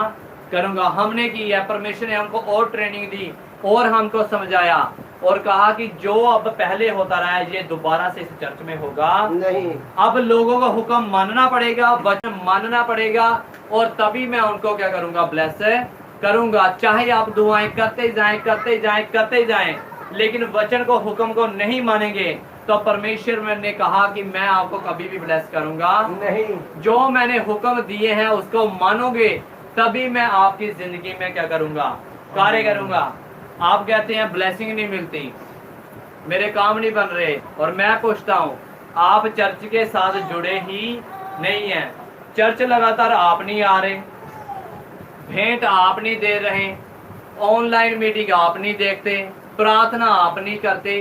करूंगा, हमने की है। परमेश्वर ने हमको और ट्रेनिंग दी और हमको समझाया और कहा कि जो अब पहले होता रहा है ये दोबारा से इस चर्च में होगा नहीं। अब लोगों को हुक्म मानना पड़ेगा, वचन मानना पड़ेगा और तभी मैं उनको क्या करूंगा, ब्लेस करूंगा। चाहे आप दुआएं करते जाएं, करते जाएं, करते जाएं, लेकिन वचन को, हुक्म को नहीं मानेंगे तो परमेश्वर ने कहा कि मैं आपको कभी भी ब्लेस करूंगा नहीं। जो मैंने हुक्म दिए हैं उसको मानोगे तभी मैं आपकी जिंदगी में क्या करूंगा, कार्य करूंगा। आप कहते हैं ब्लेसिंग नहीं मिलती, मेरे काम नहीं बन रहे, और मैं पूछता हूँ आप चर्च के साथ जुड़े ही नहीं हैं। चर्च लगातार आप नहीं आ रहे, भेंट आप नहीं दे रहे, ऑनलाइन मीटिंग आप नहीं देखते, प्रार्थना आप नहीं करते,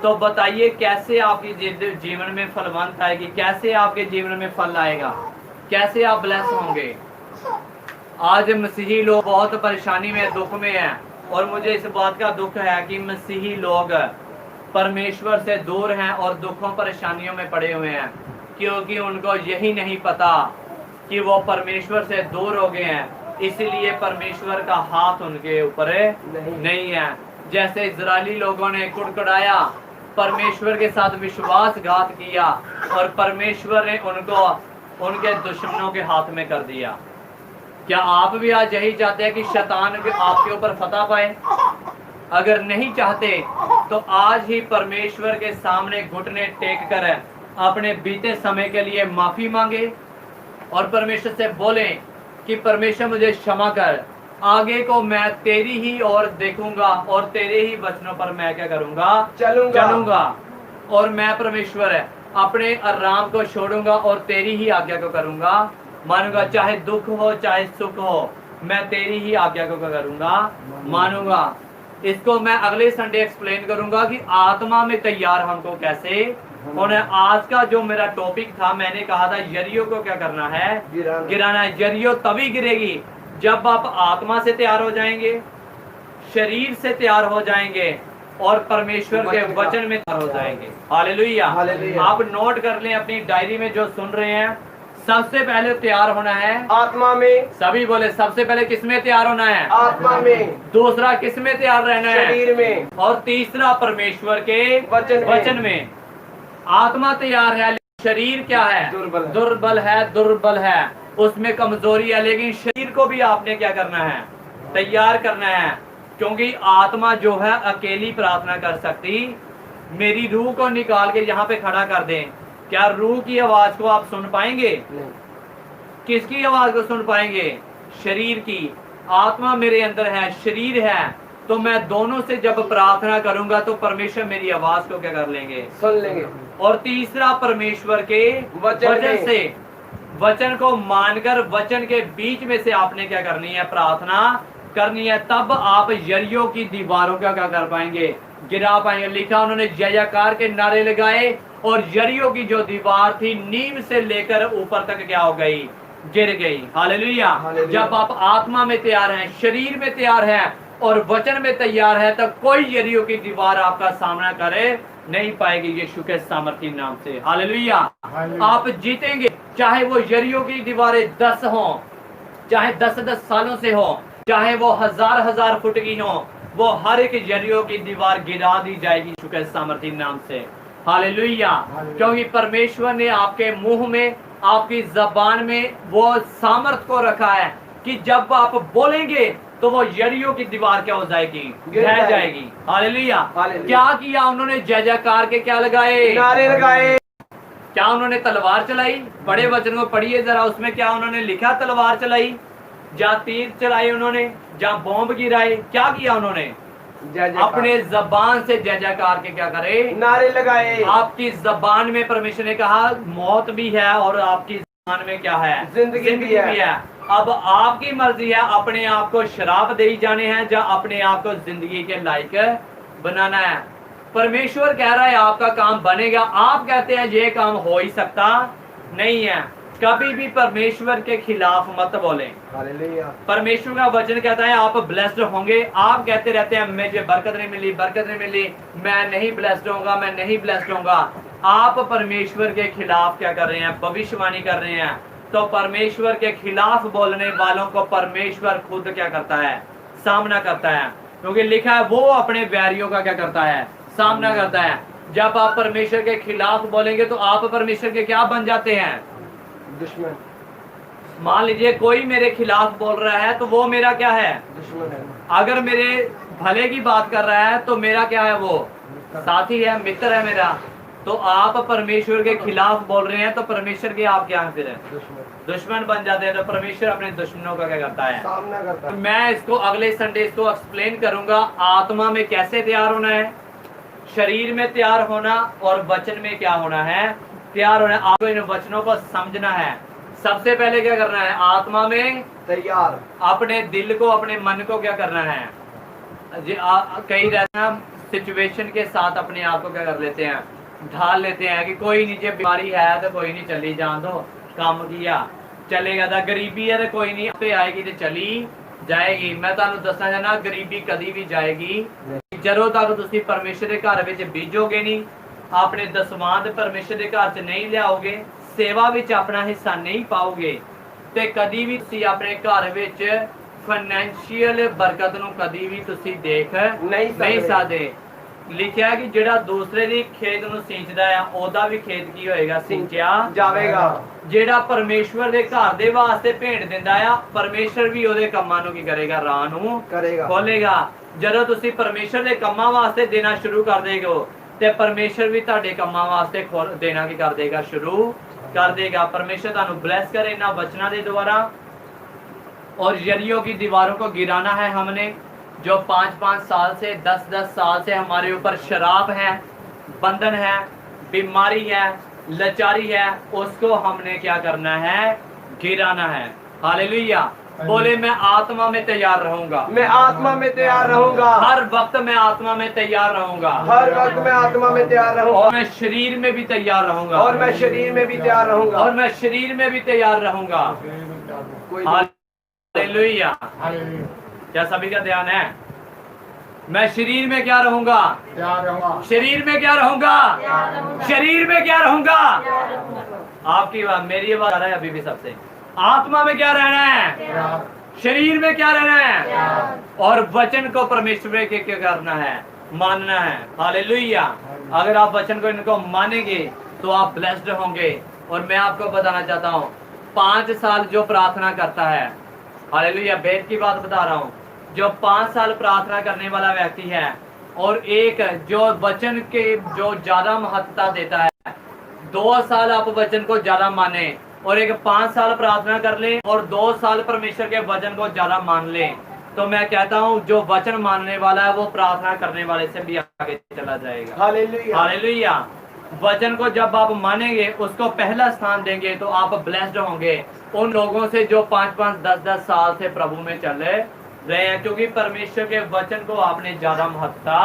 तो बताइए कैसे आपकी जीवन में फलवंत आएगी, कैसे आपके जीवन में फल आएगा, कैसे आप ब्लेस होंगे। आज मसीही लोग बहुत परेशानी में, दुख में हैं और मुझे इस बात का दुख है कि मसीही लोग परमेश्वर से दूर हैं और दुखों परेशानियों में पड़े हुए हैं, क्योंकि उनको यही नहीं पता कि वो परमेश्वर से दूर हो गए हैं, इसलिए परमेश्वर का हाथ उनके ऊपर नहीं है। जैसे इजरायली लोगों ने कुड़कुड़ाया परमेश्वर के साथ विश्वासघात किया और परमेश्वर ने उनको उनके दुश्मनों के हाथ में कर दिया। क्या आप भी आज यही चाहते हैं कि शैतान आपके ऊपर फतह पाए? अगर नहीं चाहते तो आज ही परमेश्वर के सामने घुटने टेक कर अपने बीते समय के लिए माफी मांगे और परमेश्वर से बोलें कि परमेश्वर मुझे क्षमा कर, आगे को मैं तेरी ही ओर देखूंगा और तेरे ही वचनों पर मैं क्या करूंगा? चलूंगा। और मैं परमेश्वर अपने आराम को छोड़ूंगा और तेरी ही आज्ञा को करूंगा, मानूंगा। चाहे दुख हो चाहे सुख हो, मैं तेरी ही आज्ञा को करूंगा, मानूंगा। इसको मैं अगले संडे एक्सप्लेन करूंगा कि आत्मा में तैयार हमको कैसे होना। आज का जो मेरा टॉपिक था, मैंने कहा था यरीहो को क्या करना है? गिराना है। यरीहो तभी गिरेगी जब आप आत्मा से तैयार हो जाएंगे, शरीर से तैयार हो जाएंगे और परमेश्वर के वचन में तैयार हो जाएंगे। हालेलुया। आप नोट कर लें अपनी डायरी में जो सुन रहे हैं। सबसे पहले तैयार होना है आत्मा में। सभी बोले सबसे पहले किसमें तैयार होना है? आत्मा में। दूसरा किसमें तैयार रहना है? शरीर में। और तीसरा परमेश्वर के वचन में। आत्मा तैयार है, शरीर क्या है? दुर्बल है, उसमें कमजोरी है। लेकिन शरीर को भी आपने क्या करना है? तैयार करना है, क्योंकि आत्मा जो है अकेली प्रार्थना कर सकती। मेरी रूह को निकाल के यहाँ पे खड़ा कर दें, क्या रूह की आवाज को आप सुन पाएंगे? किसकी आवाज को सुन पाएंगे? शरीर की। आत्मा मेरे अंदर है, शरीर है, तो मैं दोनों से जब प्रार्थना करूंगा तो परमेश्वर मेरी आवाज को क्या कर लेंगे? सुन लेंगे। और तीसरा परमेश्वर के वचन से, वचन को मानकर वचन के बीच में से आपने क्या करनी है? प्रार्थना करनी है। तब आप यरीहो की दीवारों का क्या कर पाएंगे? गिरा पाएंगे। लिखा उन्होंने जय जयकार के नारे लगाए और यरीहो की जो दीवार थी नींव से लेकर ऊपर तक क्या हो गई? गिर गई। हालेलुया। जब आप आत्मा में तैयार हैं, शरीर में तैयार हैं और वचन में तैयार है, तब कोई यरीहो की दीवार आपका सामना करे नहीं पाएगी यीशु के सामर्थी नाम से। हालेलुया। आप जीतेंगे, चाहे वो यरीहो की दीवारें 10 हो, चाहे 10-10 सालों से हो, चाहे वो 1000-1000 फुट की हो, वो हर एक यरीहो की दीवार गिरा दी जाएगी यीशु के सामर्थी नाम से। हालेलुया। क्योंकि परमेश्वर ने आपके मुंह में, आपकी जबान में वो सामर्थ को रखा है कि जब आप बोलेंगे तो वो यरीहो की दीवार क्या हो जाएगी? गिर जाएगी। हालेलुया। क्या किया उन्होंने? जय जयकार के क्या लगाए? नारे लगाए। क्या उन्होंने तलवार चलाई? बड़े वचन को पढ़िए जरा, उसमें क्या उन्होंने लिखा? तलवार चलाई, जहाँ तीर चलाए उन्होंने, जहाँ बॉम्ब गिराए, क्या किया उन्होंने? अपने जबान से जय जयकार के क्या करे? नारे लगाए। आपकी जबान में परमेश्वर ने कहा मौत भी है और आपकी जबान में क्या है? जिंदगी भी है। अब आपकी मर्जी है, अपने आप को शराब दे जाने हैं या अपने आप को जिंदगी के लायक बनाना है। परमेश्वर कह रहा है आपका काम बनेगा। आप कहते हैं ये काम हो ही सकता नहीं है। कभी भी परमेश्वर के खिलाफ मत बोलें। परमेश्वर का वचन कहता है आप ब्लेस्ड होंगे। आप कहते रहते हैं मुझे बरकत नहीं मिली, बरकत नहीं मिली, मैं नहीं ब्लेस्ड होऊंगा, मैं नहीं ब्लेस्ड होऊंगा। आप परमेश्वर के खिलाफ क्या कर रहे हैं? भविष्यवाणी कर रहे हैं। तो परमेश्वर के खिलाफ बोलने वालों को परमेश्वर खुद क्या करता है? सामना करता है। क्योंकि लिखा है वो अपने बैरियों का क्या करता है? सामना करता है। जब आप परमेश्वर के खिलाफ बोलेंगे तो आप परमेश्वर के क्या बन जाते हैं? दुश्मन। मान लीजिए कोई मेरे खिलाफ बोल रहा है तो वो मेरा क्या है? दुश्मन है। अगर मेरे भले की बात कर रहा है तो मेरा क्या है? वो साथी है, मित्र है मेरा। तो आप परमेश्वर के खिलाफ बोल रहे हैं तो परमेश्वर के आप क्या हैं? फिर दुश्मन बन जाते हैं। तो परमेश्वर अपने दुश्मनों का क्या करता है? सामना करता है। मैं इसको अगले संडे इसको एक्सप्लेन करूंगा। आत्मा में कैसे तैयार होना है, शरीर में तैयार होना और वचन में क्या होना है? तैयार होना है। आपको इन वचनों को समझना है। सबसे पहले क्या करना है? आत्मा में तैयार, अपने दिल को, अपने मन को क्या करना है? कई रहना सिचुएशन के साथ अपने आप को क्या कर लेते हैं? ढाल लेते हैं कि कोई नीचे बीमारी है तो कोई नहीं, चली जान दो, काम किया चलेगा। था गरीबी है तो कोई नहीं, पे आएगी तो चली जाएगी। मैं तुहानू दसना चाहना गरीबी कभी भी जाएगी ਜਦੋਂ तक तुसी परमेश्वर के घर विच बीजोगे नहीं, अपने दसवांध परमेश्वर के घर च नहीं लियाओगे, सेवा विच अपना हिस्सा नहीं पाओगे, ते कदी भी तुसी अपने घर विच फाइनेंशियल बरकत नूं कदी भी तुसी देख नहीं सकदे। ਲਿਖਿਆ ਕਿ ਜਿਹੜਾ ਦੂਸਰੇ ਦੀ ਖੇਤ ਨੂੰ ਸਿੰਚਦਾ ਆ ਉਹਦਾ ਵੀ ਖੇਤ ਕੀ ਹੋਏਗਾ ਸਿੰਚਿਆ ਜਾਵੇਗਾ। ਜਿਹੜਾ ਪਰਮੇਸ਼ਵਰ ਦੇ ਘਰ ਦੇ ਵਾਸਤੇ ਭੇਂਟ ਦਿੰਦਾ ਆ ਪਰਮੇਸ਼ਵਰ ਵੀ ਉਹਦੇ ਕੰਮਾਂ ਨੂੰ ਕੀ ਕਰੇਗਾ ਰਾਹ ਨੂੰ ਕਰੇਗਾ। ਖੋਲੇਗਾ। ਜਦੋਂ ਤੁਸੀਂ ਪਰਮੇਸ਼ਵਰ ਦੇ ਕੰਮਾਂ ਵਾਸਤੇ ਦੇਣਾ ਸ਼ੁਰੂ ਕਰ ਦੇਗੋ ਤੇ ਪਰਮੇਸ਼ਵਰ ਵੀ ਤੁਹਾਡੇ ਕੰਮਾਂ ਵਾਸਤੇ ਦੇਣਾ ਕੀ ਕਰ ਦੇਗਾ ਸ਼ੁਰੂ कर देगा। परमेश्वर तानु ब्लेस करे ना वचना दे द्वारा। और यरीहो की दीवारों को गिराना है हमने, जो 5-5 साल से 10-10 साल से हमारे ऊपर शराब है, बंधन है, बीमारी है, लाचारी है, उसको हमने क्या करना है गिराना है। हालेलुया। बोले मैं आत्मा में तैयार रहूंगा, मैं आत्मा में तैयार रहूंगा, हर वक्त मैं आत्मा में तैयार रहूंगा, हर वक्त मैं आत्मा में तैयार रहूंगा, और मैं शरीर में भी तैयार रहूंगा, और मैं शरीर में भी तैयार रहूंगा, और मैं शरीर में भी तैयार रहूंगा। हालेलुया। क्या सभी का ध्यान है? मैं शरीर में क्या रहूंगा? शरीर में क्या रहूंगा? शरीर में क्या रहूंगा? आपकी बात मेरी बात आ रहा है अभी भी सबसे। आत्मा में क्या रहना है? शरीर में क्या रहना है? और वचन को परमेश्वर के क्या करना है? मानना है। हालेलुया। अगर आप वचन को इनको मानेंगे तो आप ब्लेस्ड होंगे। और मैं आपको बताना चाहता हूँ 5 साल जो प्रार्थना करता है, हालेलुया, वेद की बात बता रहा हूँ, जो 5 साल प्रार्थना करने वाला व्यक्ति है और एक जो वचन के जो ज्यादा महत्वता देता है, 2 साल आप वचन को ज्यादा माने और एक 5 साल प्रार्थना कर ले और 2 साल परमेश्वर के वचन को ज्यादा मान ले, तो मैं कहता हूँ जो वचन मानने वाला है वो प्रार्थना करने वाले से भी आगे चला जाएगा। हालेलुया। हालेलुया। वचन को जब आप मानेंगे, उसको पहला स्थान देंगे, तो आप ब्लेस्ड होंगे उन लोगों से जो 5-5, 10-10 साल से प्रभु में चल रहे हैं, क्योंकि परमेश्वर के वचन को आपने ज्यादा महत्वता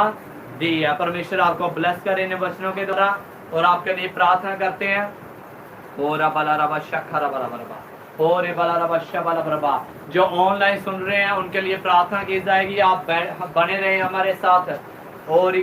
दी है। परमेश्वर आपको ब्लेस करे इन वचनों के द्वारा। और आपके लिए प्रार्थना करते हैं। जो ऑनलाइन सुन रहे हैं उनके लिए प्रार्थना की जाएगी। आप बने रहे हमारे साथ। और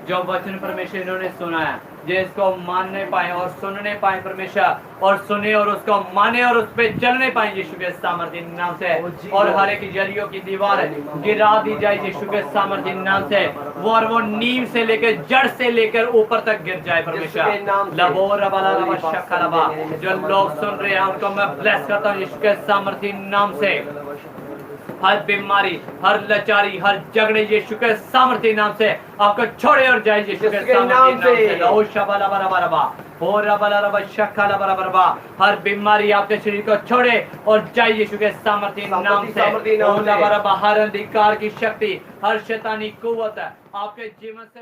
जो वचन परमेश्वर इन्होंने सुना है, जिसको मानने पाए और सुनने पाए परमेश्वर, और सुने और उसको माने और उस पर चलने पाए यीशु के सामर्थ्य नाम से। और हर एक यरीहो की दीवार गिरा दी जाए यीशु के सामर्थ्य नाम से। और वो नींव से लेकर जड़ से लेकर ऊपर तक गिर जाए परमेश्वर। जो लोग सुन रहे हैं उनको मैं ब्लेस करता हूँ यीशु के सामर्थ्य नाम से। हर बीमारी, हर लाचारी, हर झगड़े यीशु के सामर्थ्य नाम से आपको छोड़े और जाए यीशु के सामर्थ्य नाम से। हर बीमारी आपके शरीर को छोड़े और जाए यीशु के सामर्थ्य नाम से। हर अधिकार की शक्ति, हर शैतानी कुव्वत आपके जीवन से